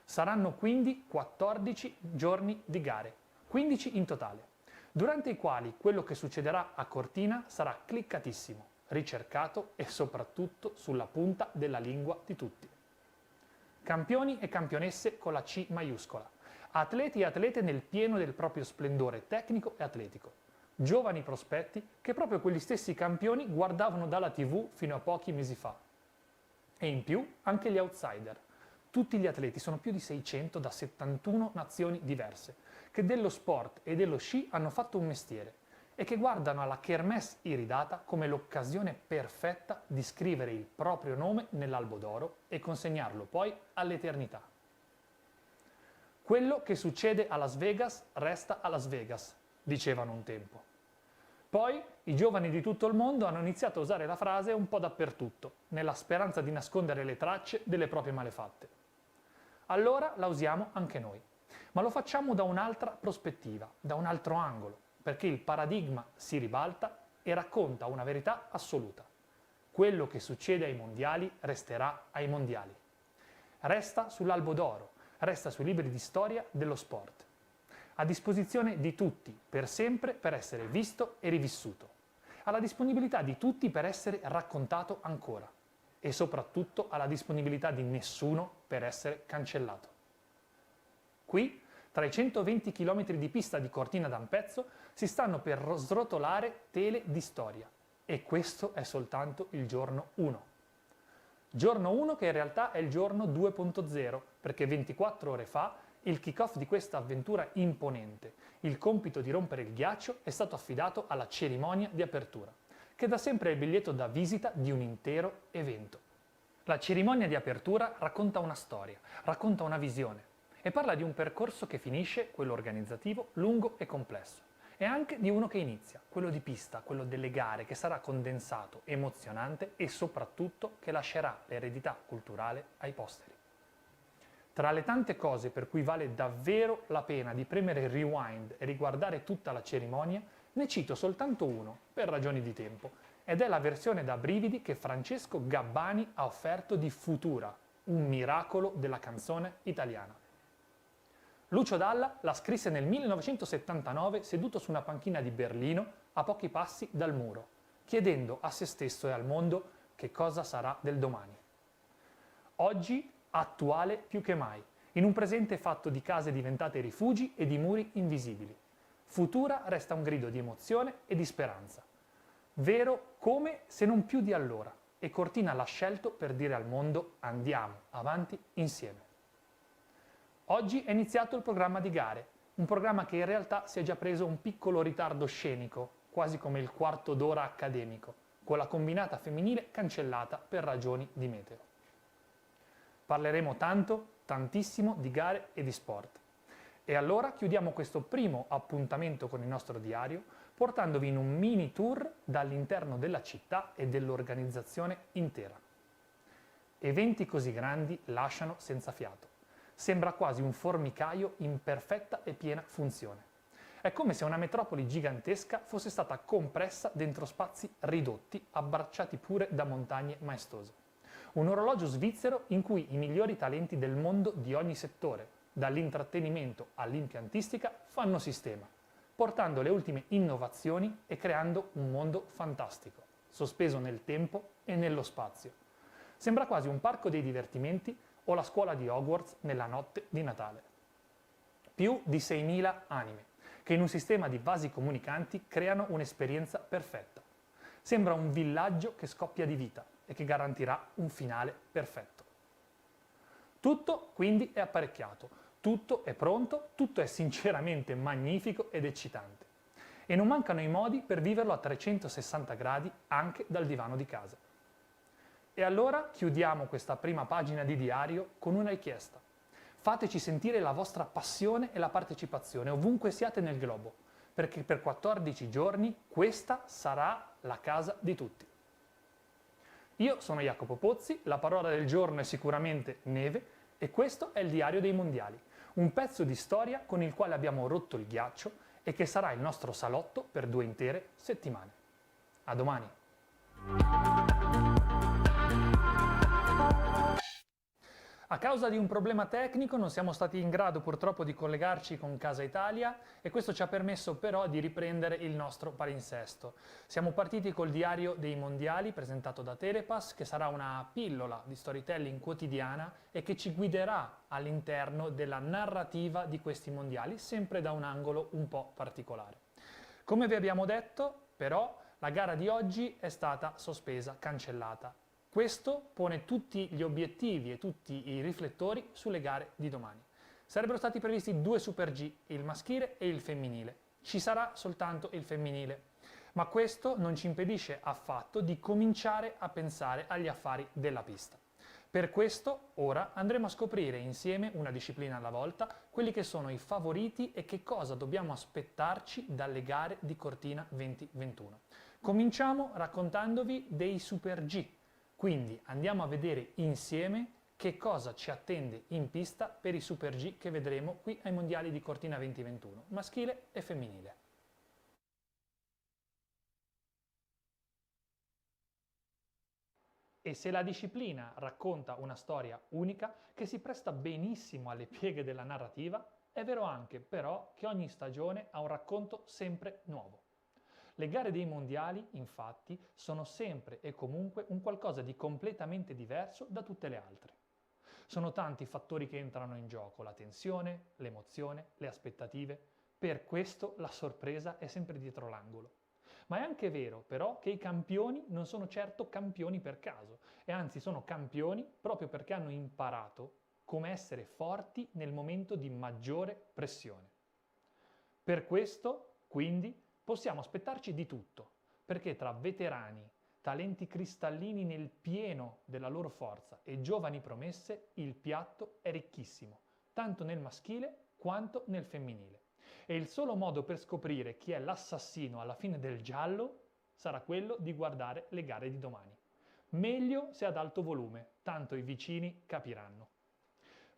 Saranno quindi 14 giorni di gare, 15 in totale, durante i quali quello che succederà a Cortina sarà cliccatissimo, ricercato e soprattutto sulla punta della lingua di tutti. Campioni e campionesse con la C maiuscola, atleti e atlete nel pieno del proprio splendore tecnico e atletico, giovani prospetti che proprio quegli stessi campioni guardavano dalla TV fino a pochi mesi fa. E in più anche gli outsider. Tutti gli atleti, sono più di 600 da 71 nazioni diverse, che dello sport e dello sci hanno fatto un mestiere e che guardano alla Kermesse iridata come l'occasione perfetta di scrivere il proprio nome nell'albo d'oro e consegnarlo poi all'eternità. Quello che succede a Las Vegas resta a Las Vegas, dicevano un tempo. Poi i giovani di tutto il mondo hanno iniziato a usare la frase un po' dappertutto, nella speranza di nascondere le tracce delle proprie malefatte. Allora la usiamo anche noi, ma lo facciamo da un'altra prospettiva, da un altro angolo, perché il paradigma si ribalta e racconta una verità assoluta. Quello che succede ai mondiali resterà ai mondiali. Resta sull'albo d'oro, resta sui libri di storia dello sport. A disposizione di tutti, per sempre, per essere visto e rivissuto. Alla disponibilità di tutti per essere raccontato ancora. E soprattutto alla disponibilità di nessuno per essere cancellato. Qui, tra i 120 km di pista di Cortina d'Ampezzo, si stanno per srotolare tele di storia. E questo è soltanto il giorno 1. Giorno 1 che in realtà è il giorno 2.0, perché 24 ore fa il kick-off di questa avventura imponente, il compito di rompere il ghiaccio, è stato affidato alla cerimonia di apertura, che da sempre è il biglietto da visita di un intero evento. La cerimonia di apertura racconta una storia, racconta una visione e parla di un percorso che finisce, quello organizzativo, lungo e complesso, e anche di uno che inizia, quello di pista, quello delle gare, che sarà condensato, emozionante e soprattutto che lascerà l'eredità culturale ai posteri. Tra le tante cose per cui vale davvero la pena di premere rewind e riguardare tutta la cerimonia, ne cito soltanto uno, per ragioni di tempo, ed è la versione da brividi che Francesco Gabbani ha offerto di Futura, un miracolo della canzone italiana. Lucio Dalla la scrisse nel 1979 seduto su una panchina di Berlino a pochi passi dal muro, chiedendo a se stesso e al mondo che cosa sarà del domani. Oggi attuale più che mai, in un presente fatto di case diventate rifugi e di muri invisibili. Futura resta un grido di emozione e di speranza. Vero come se non più di allora, e Cortina l'ha scelto per dire al mondo andiamo avanti insieme. Oggi è iniziato il programma di gare, un programma che in realtà si è già preso un piccolo ritardo scenico, quasi come il quarto d'ora accademico, con la combinata femminile cancellata per ragioni di meteo. Parleremo tantissimo di gare e di sport. E allora chiudiamo questo primo appuntamento con il nostro diario portandovi in un mini tour dall'interno della città e dell'organizzazione intera. Eventi così grandi lasciano senza fiato. Sembra quasi un formicaio in perfetta e piena funzione. È come se una metropoli gigantesca fosse stata compressa dentro spazi ridotti, abbracciati pure da montagne maestose. Un orologio svizzero in cui i migliori talenti del mondo di ogni settore, dall'intrattenimento all'impiantistica, fanno sistema, portando le ultime innovazioni e creando un mondo fantastico, sospeso nel tempo e nello spazio. Sembra quasi un parco dei divertimenti o la scuola di Hogwarts nella notte di Natale. Più di 6.000 anime, che in un sistema di vasi comunicanti creano un'esperienza perfetta. Sembra un villaggio che scoppia di vita e che garantirà un finale perfetto. Tutto quindi è apparecchiato, tutto è pronto, tutto è sinceramente magnifico ed eccitante. E non mancano i modi per viverlo a 360 gradi anche dal divano di casa. E allora chiudiamo questa prima pagina di diario con una richiesta. Fateci sentire la vostra passione e la partecipazione ovunque siate nel globo, perché per 14 giorni questa sarà la casa di tutti. Io sono Jacopo Pozzi, la parola del giorno è sicuramente neve e questo è il Diario dei Mondiali, un pezzo di storia con il quale abbiamo rotto il ghiaccio e che sarà il nostro salotto per 2 intere settimane. A domani! A causa di un problema tecnico non siamo stati in grado purtroppo di collegarci con Casa Italia e questo ci ha permesso però di riprendere il nostro palinsesto. Siamo partiti col Diario dei Mondiali presentato da Telepass, che sarà una pillola di storytelling quotidiana e che ci guiderà all'interno della narrativa di questi mondiali, sempre da un angolo un po' particolare. Come vi abbiamo detto, però, la gara di oggi è stata sospesa, cancellata. Questo pone tutti gli obiettivi e tutti i riflettori sulle gare di domani. Sarebbero stati previsti 2 Super G, il maschile e il femminile. Ci sarà soltanto il femminile. Ma questo non ci impedisce affatto di cominciare a pensare agli affari della pista. Per questo ora andremo a scoprire insieme, una disciplina alla volta, quelli che sono i favoriti e che cosa dobbiamo aspettarci dalle gare di Cortina 2021. Cominciamo raccontandovi dei Super G. Quindi andiamo a vedere insieme che cosa ci attende in pista per i Super G che vedremo qui ai Mondiali di Cortina 2021, maschile e femminile. E se la disciplina racconta una storia unica che si presta benissimo alle pieghe della narrativa, è vero anche però che ogni stagione ha un racconto sempre nuovo. Le gare dei mondiali, infatti, sono sempre e comunque un qualcosa di completamente diverso da tutte le altre. Sono tanti i fattori che entrano in gioco, la tensione, l'emozione, le aspettative. Per questo la sorpresa è sempre dietro l'angolo. Ma è anche vero, però, che i campioni non sono certo campioni per caso, e anzi sono campioni proprio perché hanno imparato come essere forti nel momento di maggiore pressione. Per questo, quindi, possiamo aspettarci di tutto, perché tra veterani, talenti cristallini nel pieno della loro forza e giovani promesse, il piatto è ricchissimo, tanto nel maschile quanto nel femminile. E il solo modo per scoprire chi è l'assassino alla fine del giallo sarà quello di guardare le gare di domani. Meglio se ad alto volume, tanto i vicini capiranno.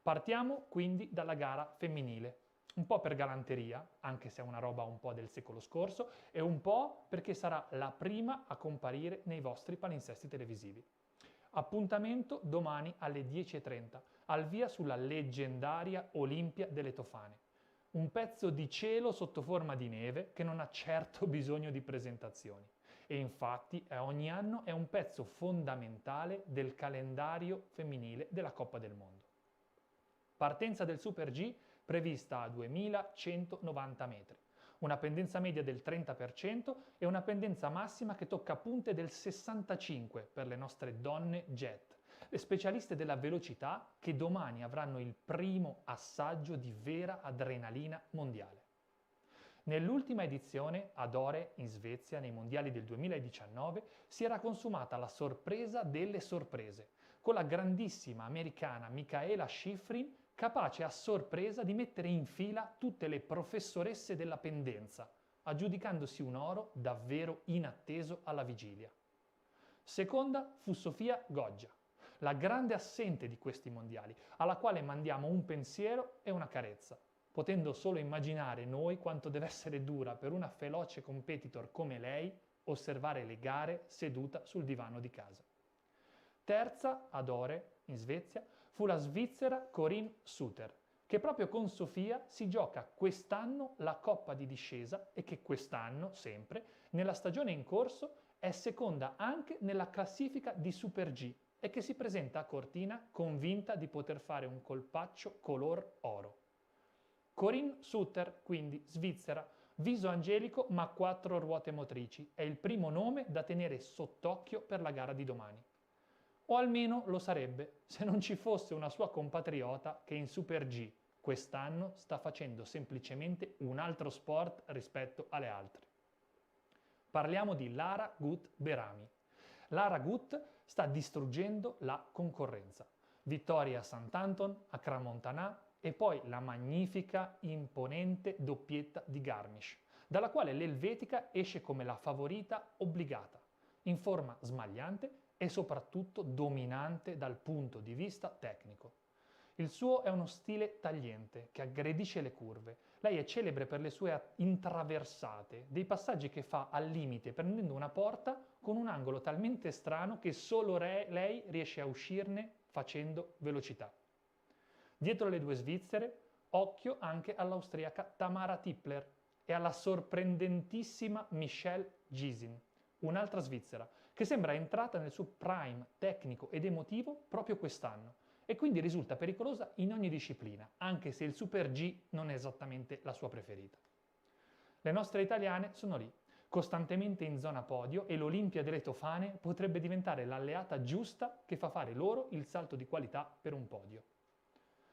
Partiamo quindi dalla gara femminile. Un po' per galanteria, anche se è una roba un po' del secolo scorso, e un po' perché sarà la prima a comparire nei vostri palinsesti televisivi. Appuntamento domani alle 10:30, al via sulla leggendaria Olimpia delle Tofane. Un pezzo di cielo sotto forma di neve che non ha certo bisogno di presentazioni. E infatti ogni anno è un pezzo fondamentale del calendario femminile della Coppa del Mondo. Partenza del Super G prevista a 2190 metri, una pendenza media del 30% e una pendenza massima che tocca punte del 65% per le nostre donne jet, le specialiste della velocità che domani avranno il primo assaggio di vera adrenalina mondiale. Nell'ultima edizione, ad Åre, in Svezia, nei mondiali del 2019, si era consumata la sorpresa delle sorprese, con la grandissima americana Mikaela Shiffrin, capace a sorpresa di mettere in fila tutte le professoresse della pendenza, aggiudicandosi un oro davvero inatteso alla vigilia. Seconda fu Sofia Goggia, la grande assente di questi mondiali, alla quale mandiamo un pensiero e una carezza, potendo solo immaginare noi quanto deve essere dura per una feroce competitor come lei osservare le gare seduta sul divano di casa. Terza, ad Åre, in Svezia, fu la svizzera Corinne Suter, che proprio con Sofia si gioca quest'anno la Coppa di discesa e che quest'anno, sempre, nella stagione in corso, è seconda anche nella classifica di Super G e che si presenta a Cortina convinta di poter fare un colpaccio color oro. Corinne Suter, quindi svizzera, viso angelico ma 4 ruote motrici, è il primo nome da tenere sott'occhio per la gara di domani. O almeno lo sarebbe se non ci fosse una sua compatriota che in Super G quest'anno sta facendo semplicemente un altro sport rispetto alle altre. Parliamo di Lara Gut Berami. Lara Gut sta distruggendo la concorrenza. Vittoria a Sant'Anton, a Crans-Montana e poi la magnifica, imponente doppietta di Garmisch, dalla quale l'elvetica esce come la favorita obbligata, in forma smagliante e soprattutto dominante dal punto di vista tecnico. Il suo è uno stile tagliente che aggredisce le curve. Lei è celebre per le sue intraversate, dei passaggi che fa al limite prendendo una porta con un angolo talmente strano che solo lei riesce a uscirne facendo velocità. Dietro le due svizzere, occhio anche all'austriaca Tamara Tippler e alla sorprendentissima Michelle Gisin, un'altra svizzera, che sembra entrata nel suo prime tecnico ed emotivo proprio quest'anno e quindi risulta pericolosa in ogni disciplina, anche se il Super G non è esattamente la sua preferita. Le nostre italiane sono lì, costantemente in zona podio e l'Olimpia delle Tofane potrebbe diventare l'alleata giusta che fa fare loro il salto di qualità per un podio.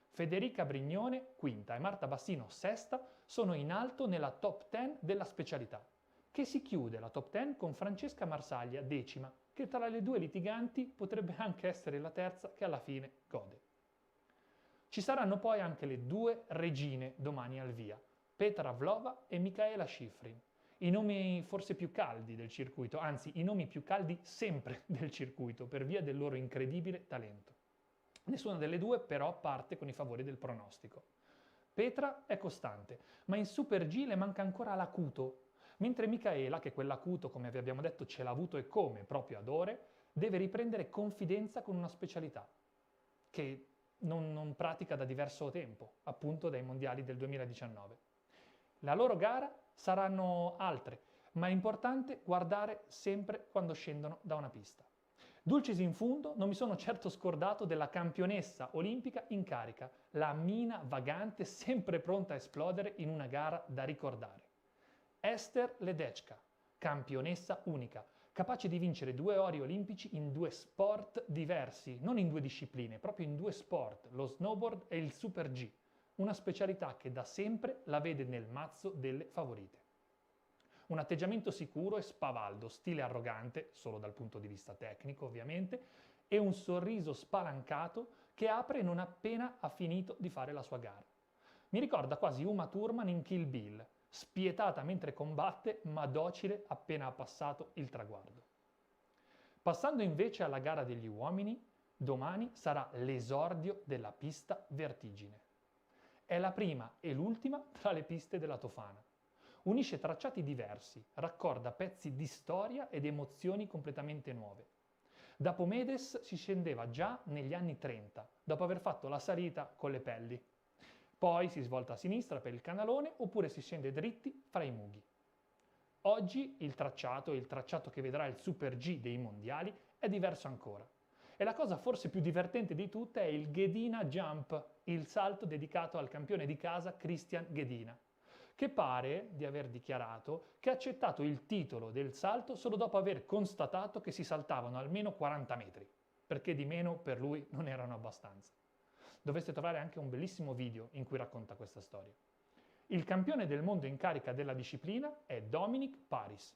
Federica Brignone, quinta, e Marta Bassino, sesta, sono in alto nella top 10 della specialità, che si chiude la top 10 con Francesca Marsaglia, decima, che tra le due litiganti potrebbe anche essere la terza che alla fine gode. Ci saranno poi anche le due regine domani al via, Petra Vlhova e Mikaela Shiffrin, i nomi forse più caldi del circuito, anzi i nomi più caldi sempre del circuito per via del loro incredibile talento. Nessuna delle due però parte con i favori del pronostico. Petra è costante, ma in Super G le manca ancora l'acuto, mentre Mikaela, che quell'acuto, come vi abbiamo detto, ce l'ha avuto e come proprio ad Åre, deve riprendere confidenza con una specialità che non pratica da diverso tempo, appunto dai mondiali del 2019. La loro gara saranno altre, ma è importante guardare sempre quando scendono da una pista. Dulcis in fundo, non mi sono certo scordato della campionessa olimpica in carica, la mina vagante sempre pronta a esplodere in una gara da ricordare. Ester Ledecka, campionessa unica, capace di vincere 2 ori olimpici in 2 sport diversi, non in 2 discipline, proprio in 2 sport, lo snowboard e il Super G, una specialità che da sempre la vede nel mazzo delle favorite. Un atteggiamento sicuro e spavaldo, stile arrogante, solo dal punto di vista tecnico ovviamente, e un sorriso spalancato che apre non appena ha finito di fare la sua gara. Mi ricorda quasi Uma Thurman in Kill Bill, spietata mentre combatte ma docile appena ha passato il traguardo. Passando invece alla gara degli uomini, domani sarà l'esordio della pista vertigine. È la prima e l'ultima tra le piste della Tofana. Unisce tracciati diversi, raccorda pezzi di storia ed emozioni completamente nuove. Da Pomedes si scendeva già negli anni 30, dopo aver fatto la salita con le pelli. Poi si svolta a sinistra per il canalone oppure si scende dritti fra i mughi. Oggi il tracciato che vedrà il Super G dei mondiali, è diverso ancora. E la cosa forse più divertente di tutte è il Ghedina Jump, il salto dedicato al campione di casa Christian Ghedina, che pare di aver dichiarato che ha accettato il titolo del salto solo dopo aver constatato che si saltavano almeno 40 metri, perché di meno per lui non erano abbastanza. Dovreste trovare anche un bellissimo video in cui racconta questa storia. Il campione del mondo in carica della disciplina è Dominic Paris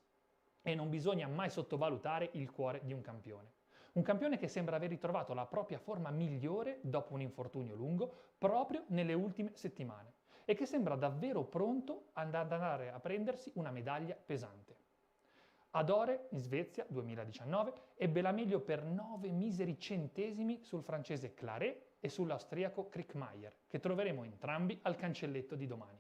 e non bisogna mai sottovalutare il cuore di un campione. Un campione che sembra aver ritrovato la propria forma migliore dopo un infortunio lungo proprio nelle ultime settimane e che sembra davvero pronto ad andare a prendersi una medaglia pesante. Ad Åre, in Svezia, 2019, ebbe la meglio per 9 miseri centesimi sul francese Claret e sull'austriaco Kriechmayr, che troveremo entrambi al cancelletto di domani.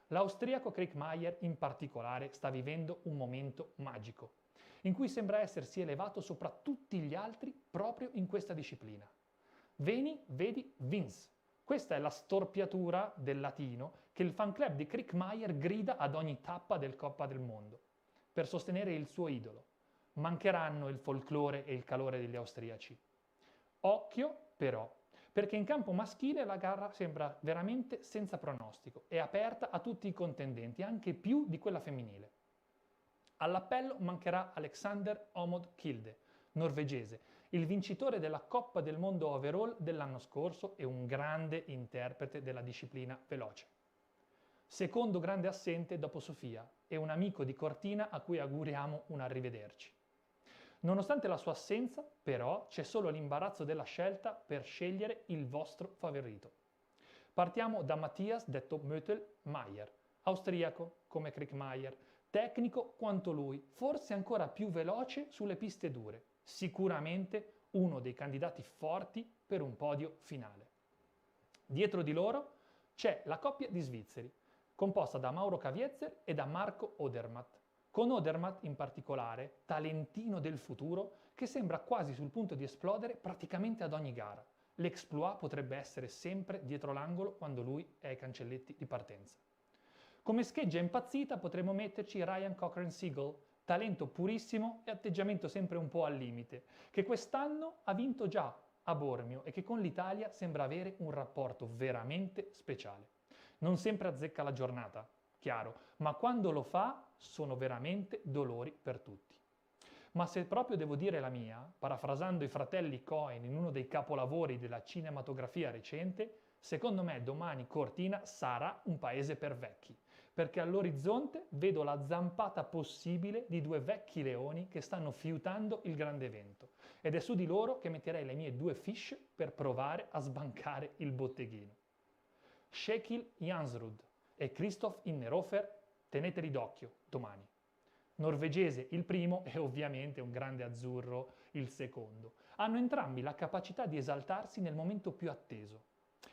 L'austriaco Kriechmayr in particolare sta vivendo un momento magico, in cui sembra essersi elevato sopra tutti gli altri proprio in questa disciplina. Veni, vedi, vince. Questa è la storpiatura del latino che il fan club di Kriechmayr grida ad ogni tappa del Coppa del Mondo, per sostenere il suo idolo. Mancheranno il folklore e il calore degli austriaci. Occhio, però, perché in campo maschile la gara sembra veramente senza pronostico e aperta a tutti i contendenti, anche più di quella femminile. All'appello mancherà Alexander Omod Kilde, norvegese, il vincitore della Coppa del Mondo Overall dell'anno scorso e un grande interprete della disciplina veloce. Secondo grande assente dopo Sofia e un amico di Cortina a cui auguriamo un arrivederci. Nonostante la sua assenza, però, c'è solo l'imbarazzo della scelta per scegliere il vostro favorito. Partiamo da Matthias, detto Mötel-Mayer, austriaco come Kriechmayr, tecnico quanto lui, forse ancora più veloce sulle piste dure, sicuramente uno dei candidati forti per un podio finale. Dietro di loro c'è la coppia di svizzeri, composta da Mauro Kaviezer e da Marco Odermatt, con Odermatt in particolare, talentino del futuro, che sembra quasi sul punto di esplodere praticamente ad ogni gara. L'exploit potrebbe essere sempre dietro l'angolo quando lui è ai cancelletti di partenza. Come scheggia impazzita potremmo metterci Ryan Cochrane-Siegel, talento purissimo e atteggiamento sempre un po' al limite, che quest'anno ha vinto già a Bormio e che con l'Italia sembra avere un rapporto veramente speciale. Non sempre azzecca la giornata, chiaro, ma quando lo fa sono veramente dolori per tutti. Ma se proprio devo dire la mia, parafrasando i fratelli Coen in uno dei capolavori della cinematografia recente, secondo me domani Cortina sarà un paese per vecchi, perché all'orizzonte vedo la zampata possibile di 2 vecchi leoni che stanno fiutando il grande evento, ed è su di loro che metterei le mie 2 fish per provare a sbancare il botteghino. Shekil Jansrud e Christoph Innerhofer, teneteli d'occhio domani. Norvegese il primo e ovviamente un grande azzurro il secondo. Hanno entrambi la capacità di esaltarsi nel momento più atteso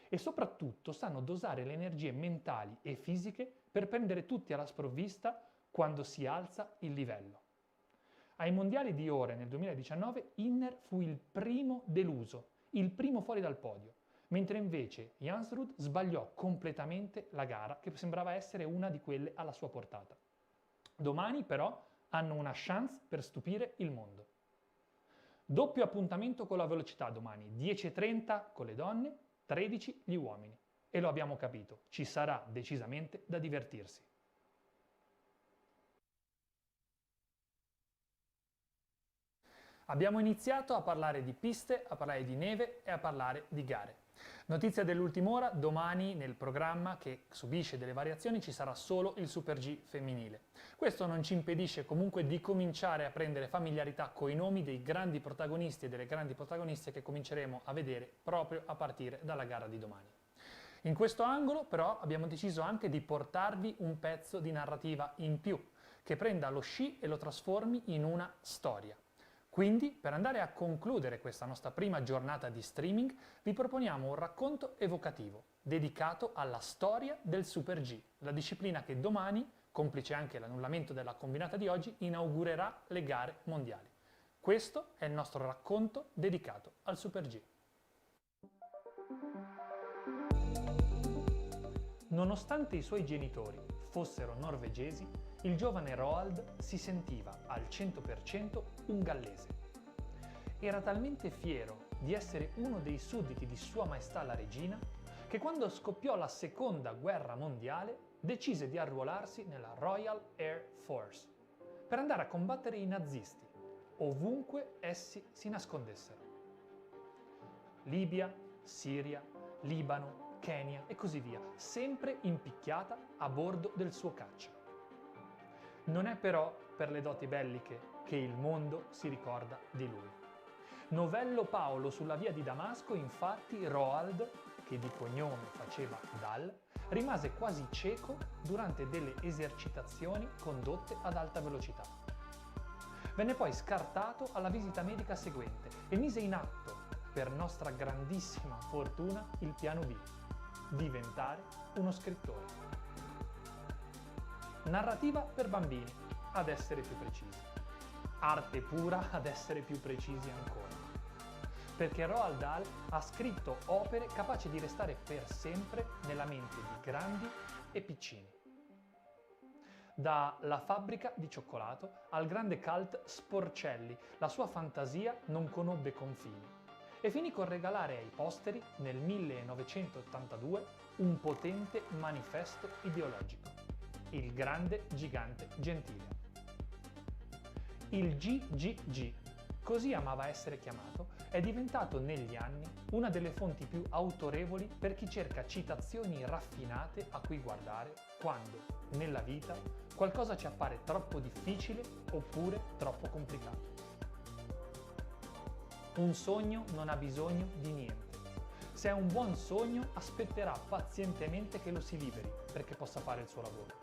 e soprattutto sanno dosare le energie mentali e fisiche per prendere tutti alla sprovvista quando si alza il livello. Ai mondiali di Åre nel 2019 Inner fu il primo deluso, il primo fuori dal podio, mentre invece Jansrud sbagliò completamente la gara che sembrava essere una di quelle alla sua portata. Domani però hanno una chance per stupire il mondo. Doppio appuntamento con la velocità domani, 10:30 con le donne, 13 gli uomini. E lo abbiamo capito, ci sarà decisamente da divertirsi. Abbiamo iniziato a parlare di piste, a parlare di neve e a parlare di gare. Notizia dell'ultima ora, domani nel programma che subisce delle variazioni ci sarà solo il Super G femminile. Questo non ci impedisce comunque di cominciare a prendere familiarità con i nomi dei grandi protagonisti e delle grandi protagoniste che cominceremo a vedere proprio a partire dalla gara di domani. In questo angolo però abbiamo deciso anche di portarvi un pezzo di narrativa in più, che prenda lo sci e lo trasformi in una storia. Quindi, per andare a concludere questa nostra prima giornata di streaming, vi proponiamo un racconto evocativo, dedicato alla storia del Super G, la disciplina che domani, complice anche l'annullamento della combinata di oggi, inaugurerà le gare mondiali. Questo è il nostro racconto dedicato al Super G. Nonostante i suoi genitori fossero norvegesi, il giovane Roald si sentiva al 100% un gallese. Era talmente fiero di essere uno dei sudditi di Sua Maestà la Regina che quando scoppiò la seconda guerra mondiale decise di arruolarsi nella Royal Air Force per andare a combattere i nazisti, ovunque essi si nascondessero. Libia, Siria, Libano, Kenya e così via, sempre impicchiata a bordo del suo caccia. Non è però per le doti belliche che il mondo si ricorda di lui. Novello Paolo sulla via di Damasco, infatti, Roald, che di cognome faceva Dal, rimase quasi cieco durante delle esercitazioni condotte ad alta velocità. Venne poi scartato alla visita medica seguente e mise in atto, per nostra grandissima fortuna, il piano B: diventare uno scrittore. Narrativa per bambini, ad essere più precisi. Arte pura, ad essere più precisi ancora. Perché Roald Dahl ha scritto opere capaci di restare per sempre nella mente di grandi e piccini. Da La fabbrica di cioccolato al grande cult Sporcelli, la sua fantasia non conobbe confini e finì col regalare ai posteri, nel 1982, un potente manifesto ideologico: il grande gigante gentile. Il GGG, così amava essere chiamato, è diventato negli anni una delle fonti più autorevoli per chi cerca citazioni raffinate a cui guardare quando, nella vita, qualcosa ci appare troppo difficile oppure troppo complicato. Un sogno non ha bisogno di niente. Se è un buon sogno, aspetterà pazientemente che lo si liberi perché possa fare il suo lavoro.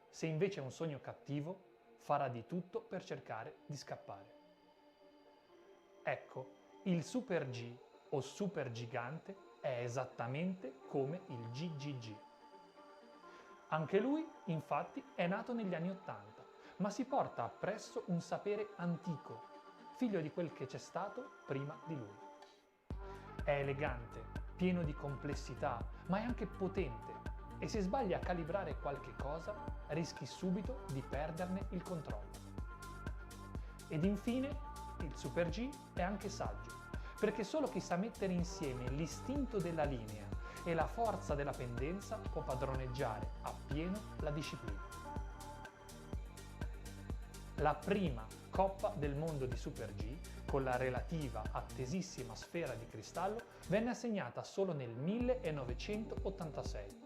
Se invece è un sogno cattivo, farà di tutto per cercare di scappare. Ecco, il Super G o Super Gigante è esattamente come il GGG. Anche lui, infatti, è nato negli anni '80, ma si porta appresso un sapere antico, figlio di quel che c'è stato prima di lui. È elegante, pieno di complessità, ma è anche potente, e se sbagli a calibrare qualche cosa, rischi subito di perderne il controllo. Ed infine, il Super G è anche saggio, perché solo chi sa mettere insieme l'istinto della linea e la forza della pendenza può padroneggiare appieno la disciplina. La prima Coppa del Mondo di Super G, con la relativa attesissima sfera di cristallo, venne assegnata solo nel 1986,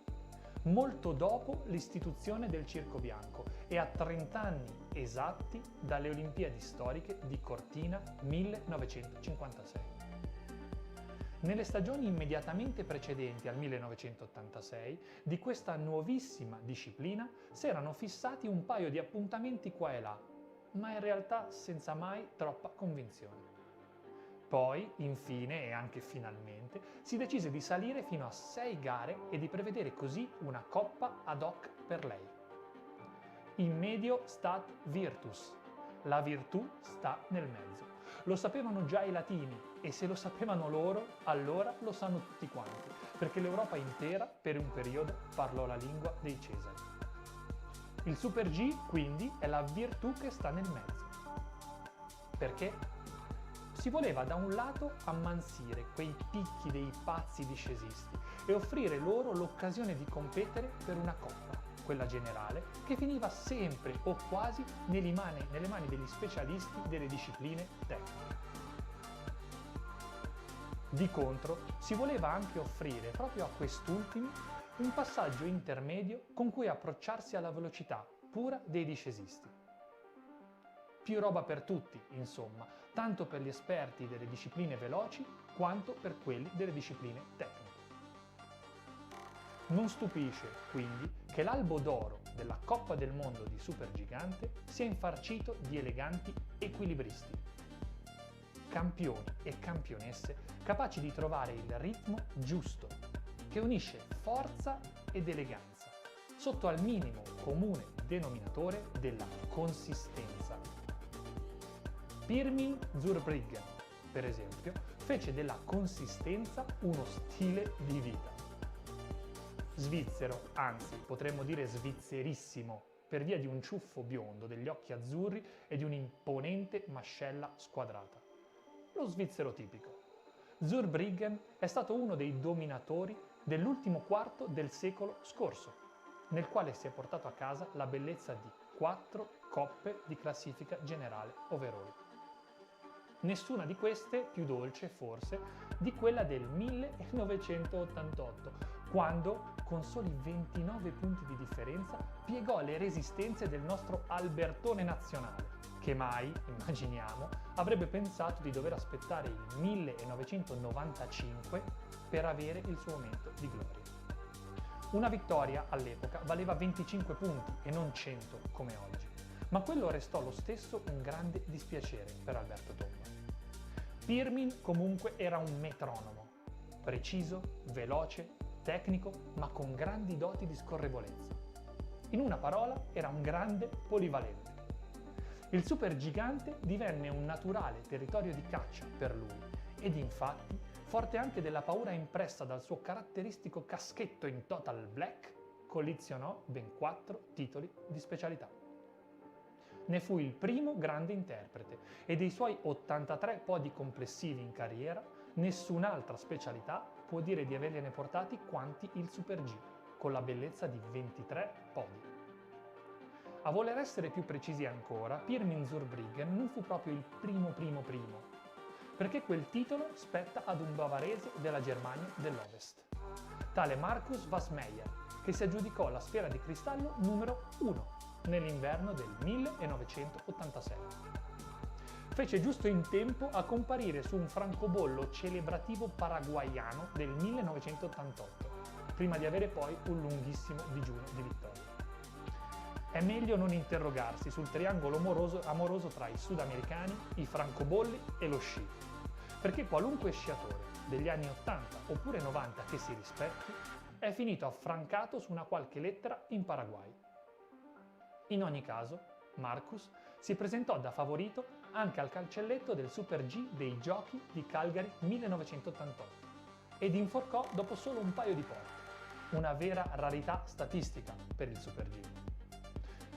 molto dopo l'istituzione del Circo Bianco e a 30 anni esatti dalle Olimpiadi storiche di Cortina 1956. Nelle stagioni immediatamente precedenti al 1986 di questa nuovissima disciplina si erano fissati un paio di appuntamenti qua e là, ma in realtà senza mai troppa convinzione. Poi, infine e anche finalmente, si decise di salire fino a 6 gare e di prevedere così una coppa ad hoc per lei. In medio stat virtus, la virtù sta nel mezzo. Lo sapevano già i latini e se lo sapevano loro, allora lo sanno tutti quanti, perché l'Europa intera per un periodo parlò la lingua dei Cesari. Il Super G, quindi, è la virtù che sta nel mezzo. Perché? Si voleva da un lato ammansire quei picchi dei pazzi discesisti e offrire loro l'occasione di competere per una coppa, quella generale, che finiva sempre o quasi nelle mani degli specialisti delle discipline tecniche. Di contro, si voleva anche offrire proprio a quest'ultimi un passaggio intermedio con cui approcciarsi alla velocità pura dei discesisti. Più roba per tutti, insomma, tanto per gli esperti delle discipline veloci quanto per quelli delle discipline tecniche. Non stupisce, quindi, che l'albo d'oro della Coppa del Mondo di Supergigante sia infarcito di eleganti equilibristi. Campioni e campionesse capaci di trovare il ritmo giusto, che unisce forza ed eleganza, sotto al minimo comune denominatore della consistenza. Pirmin Zurbriggen, per esempio, fece della consistenza uno stile di vita. Svizzero, anzi potremmo dire svizzerissimo, per via di un ciuffo biondo, degli occhi azzurri e di un'imponente mascella squadrata. Lo svizzero tipico. Zurbriggen è stato uno dei dominatori dell'ultimo quarto del secolo scorso, nel quale si è portato a casa la bellezza di 4 coppe di classifica generale overall. Nessuna di queste più dolce, forse, di quella del 1988, quando, con soli 29 punti di differenza, piegò le resistenze del nostro Albertone nazionale, che mai, immaginiamo, avrebbe pensato di dover aspettare il 1995 per avere il suo momento di gloria. Una vittoria all'epoca valeva 25 punti e non 100 come oggi, ma quello restò lo stesso un grande dispiacere per Alberto Tomba. Pirmin comunque era un metronomo, preciso, veloce, tecnico, ma con grandi doti di scorrevolezza. In una parola, era un grande polivalente. Il supergigante divenne un naturale territorio di caccia per lui ed infatti, forte anche della paura impressa dal suo caratteristico caschetto in total black, collezionò ben 4 titoli di specialità. Ne fu il primo grande interprete e dei suoi 83 podi complessivi in carriera, nessun'altra specialità può dire di avergliene portati quanti il Super G, con la bellezza di 23 podi. A voler essere più precisi ancora, Pirmin Zurbriggen non fu proprio il primo, perché quel titolo spetta ad un bavarese della Germania dell'Ovest, tale Markus Wassmeyer, che si aggiudicò la sfera di cristallo numero 1 nell'inverno del 1986. Fece giusto in tempo a comparire su un francobollo celebrativo paraguaiano del 1988, prima di avere poi un lunghissimo digiuno di vittorie. È meglio non interrogarsi sul triangolo amoroso tra i sudamericani, i francobolli e lo sci, perché qualunque sciatore degli anni 80 oppure 90 che si rispetti è finito affrancato su una qualche lettera in Paraguay. In ogni caso, Markus si presentò da favorito anche al cancelletto del Super G dei Giochi di Calgary 1988 ed inforcò dopo solo un paio di porte, una vera rarità statistica per il Super G.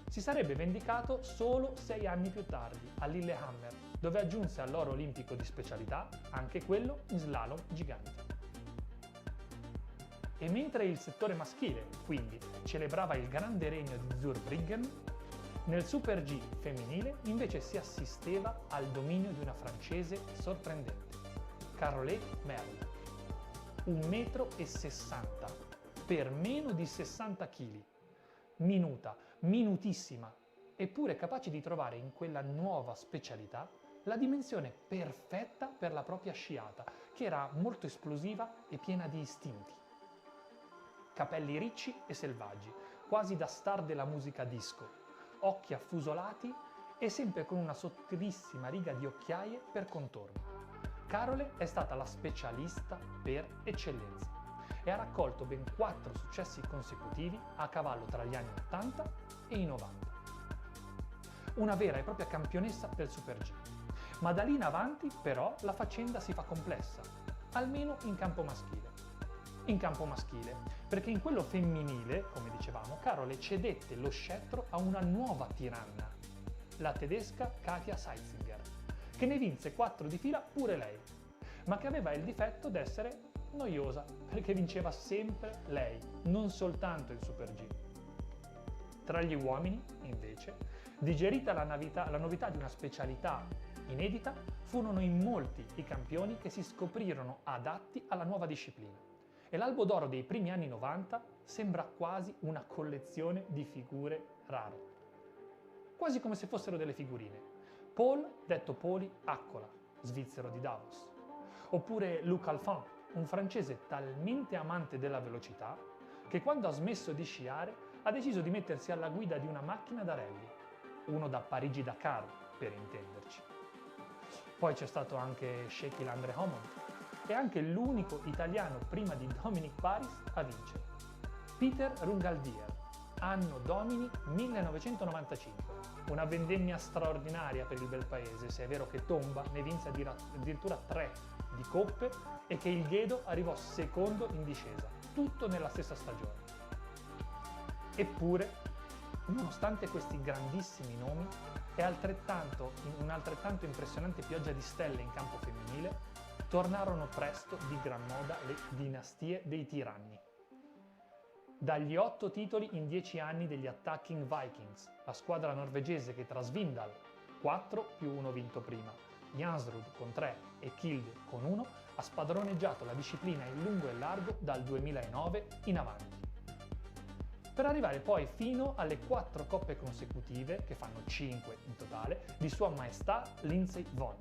Si sarebbe vendicato solo 6 anni più tardi, a Lillehammer, dove aggiunse all'oro olimpico di specialità anche quello in slalom gigante. E mentre il settore maschile, quindi, celebrava il grande regno di Zurbriggen, nel Super G femminile invece si assisteva al dominio di una francese sorprendente, Caroline Merle, 1,60 m per meno di 60 kg, minuta, minutissima, eppure capace di trovare in quella nuova specialità la dimensione perfetta per la propria sciata, che era molto esplosiva e piena di istinti. Capelli ricci e selvaggi, quasi da star della musica disco, occhi affusolati e sempre con una sottilissima riga di occhiaie per contorno. Carole è stata la specialista per eccellenza e ha raccolto ben 4 successi consecutivi a cavallo tra gli anni 80 e i 90. Una vera e propria campionessa del Super G. Ma da lì in avanti, però, la faccenda si fa complessa, almeno in campo maschile. In campo maschile, perché in quello femminile, come dicevamo, Carole cedette lo scettro a una nuova tiranna, la tedesca Katia Seitzinger, che ne vinse 4 di fila pure lei, ma che aveva il difetto d'essere noiosa, perché vinceva sempre lei, non soltanto il Super G. Tra gli uomini, invece, digerita la novità di una specialità inedita, furono in molti i campioni che si scoprirono adatti alla nuova disciplina. E l'albo d'oro dei primi anni 90 sembra quasi una collezione di figure rare. Quasi come se fossero delle figurine. Paul, detto Poli Accola, svizzero di Davos. Oppure Luc Alphand, un francese talmente amante della velocità che quando ha smesso di sciare ha deciso di mettersi alla guida di una macchina da rally. Uno da Parigi-Dakar, per intenderci. Poi c'è stato anche Sheikh Andre Hammond, e anche l'unico italiano prima di Dominic Paris a vincere, Peter Rungaldier, anno domini 1995. Una vendemmia straordinaria per il bel paese, se è vero che Tomba ne vinse addirittura 3 di coppe e che il Ghedo arrivò secondo in discesa, tutto nella stessa stagione. Eppure, nonostante questi grandissimi nomi, è un'altrettanto impressionante pioggia di stelle in campo femminile, tornarono presto di gran moda le dinastie dei tiranni. Dagli 8 titoli in 10 anni degli Attacking Vikings, la squadra norvegese che tra Svindal, 4 più 1 vinto prima, Jansrud con 3 e Kilde con 1, ha spadroneggiato la disciplina in lungo e largo dal 2009 in avanti. Per arrivare poi fino alle 4 coppe consecutive, che fanno 5 in totale, di Sua Maestà Lindsey Vonn,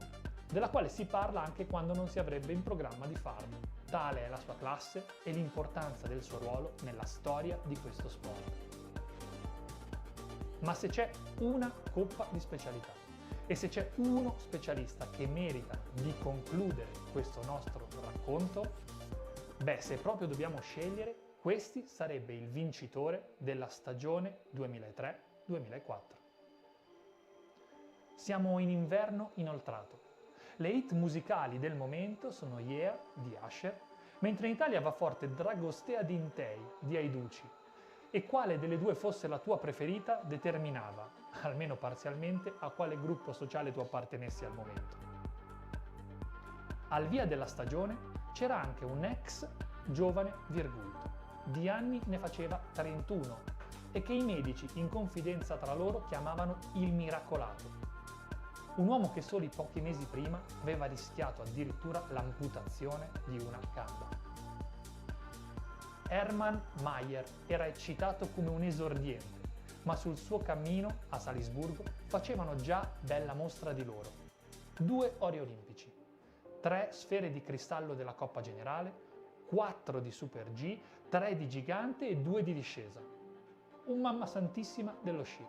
della quale si parla anche quando non si avrebbe in programma di farlo. Tale è la sua classe e l'importanza del suo ruolo nella storia di questo sport. Ma se c'è una coppa di specialità e se c'è uno specialista che merita di concludere questo nostro racconto, beh, se proprio dobbiamo scegliere, questi sarebbe il vincitore della stagione 2003-2004. Siamo in inverno inoltrato. Le hit musicali del momento sono Yeah di Usher, mentre in Italia va forte Dragostea Dintei di Aiduci. E quale delle due fosse la tua preferita determinava, almeno parzialmente, a quale gruppo sociale tu appartenessi al momento. Al via della stagione c'era anche un ex giovane virgulto. Di anni ne faceva 31 e che i medici in confidenza tra loro chiamavano il miracolato. Un uomo che soli pochi mesi prima aveva rischiato addirittura l'amputazione di una gamba. Hermann Mayer era eccitato come un esordiente, ma sul suo cammino a Salisburgo facevano già bella mostra di loro. 2 ori olimpici, 3 sfere di cristallo della Coppa Generale, 4 di Super G, 3 di gigante e 2 di discesa. Un mamma santissima dello sci.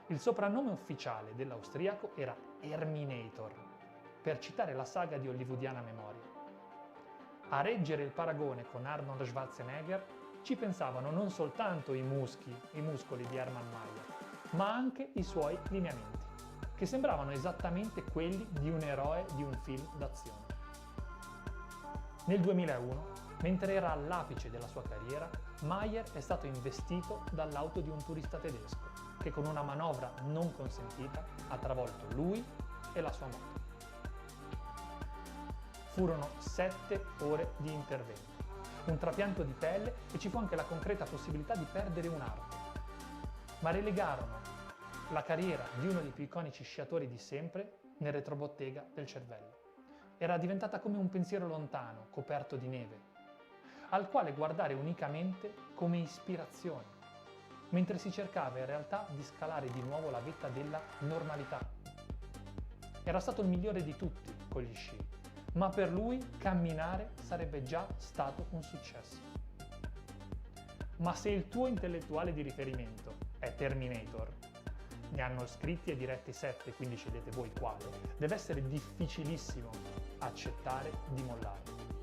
Il soprannome ufficiale dell'austriaco era Herminator, per citare la saga di hollywoodiana memoria. A reggere il paragone con Arnold Schwarzenegger ci pensavano non soltanto i muscoli di Hermann Mayer, ma anche i suoi lineamenti, che sembravano esattamente quelli di un eroe di un film d'azione. Nel 2001, mentre era all'apice della sua carriera, Mayer è stato investito dall'auto di un turista tedesco, che con una manovra non consentita ha travolto lui e la sua moto. Furono 7 ore di intervento, un trapianto di pelle e ci fu anche la concreta possibilità di perdere un'arto. Ma relegarono la carriera di uno dei più iconici sciatori di sempre nel retrobottega del cervello. Era diventata come un pensiero lontano, coperto di neve, al quale guardare unicamente come ispirazione, mentre si cercava in realtà di scalare di nuovo la vetta della normalità. Era stato il migliore di tutti con gli sci, ma per lui camminare sarebbe già stato un successo. Ma se il tuo intellettuale di riferimento è Terminator, ne hanno scritti e diretti 7, quindi scegliete voi quale, deve essere difficilissimo accettare di mollare.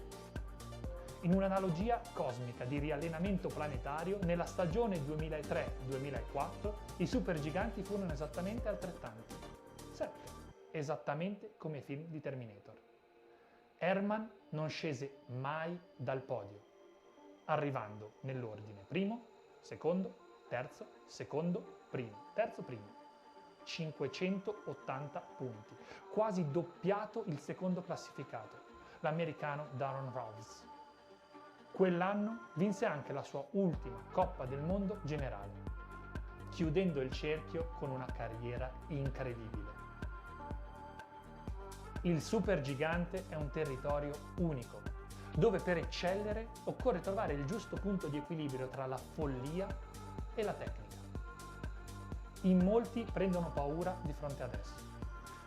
In un'analogia cosmica di riallenamento planetario, nella stagione 2003-2004 i supergiganti furono esattamente altrettanti. 7, esattamente come i film di Terminator. Hermann non scese mai dal podio, arrivando nell'ordine primo, secondo, terzo, secondo, primo, terzo, primo. 580 punti, quasi doppiato il secondo classificato, l'americano Darren Rovs. Quell'anno vinse anche la sua ultima Coppa del Mondo generale, chiudendo il cerchio con una carriera incredibile. Il supergigante è un territorio unico, dove per eccellere occorre trovare il giusto punto di equilibrio tra la follia e la tecnica. In molti prendono paura di fronte ad esso,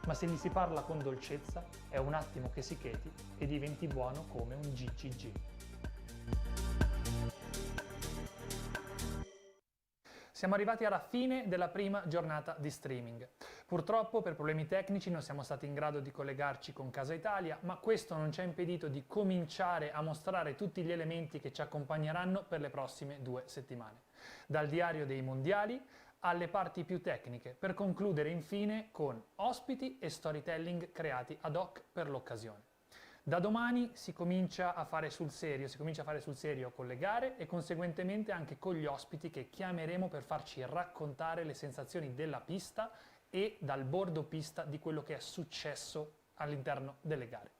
ma se gli si parla con dolcezza è un attimo che si cheti e diventi buono come un GGG. Siamo arrivati alla fine della prima giornata di streaming. Purtroppo per problemi tecnici non siamo stati in grado di collegarci con Casa Italia, ma questo non ci ha impedito di cominciare a mostrare tutti gli elementi che ci accompagneranno per le prossime 2 settimane. Dal diario dei mondiali alle parti più tecniche, per concludere infine con ospiti e storytelling creati ad hoc per l'occasione. Da domani si comincia a fare sul serio con le gare e conseguentemente anche con gli ospiti che chiameremo per farci raccontare le sensazioni della pista e dal bordo pista di quello che è successo all'interno delle gare.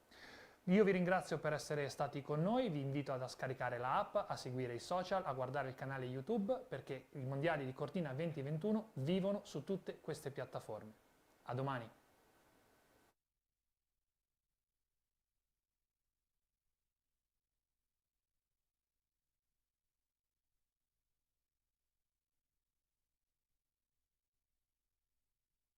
Io vi ringrazio per essere stati con noi, vi invito a scaricare la app, a seguire i social, a guardare il canale YouTube, perché i mondiali di Cortina 2021 vivono su tutte queste piattaforme. A domani!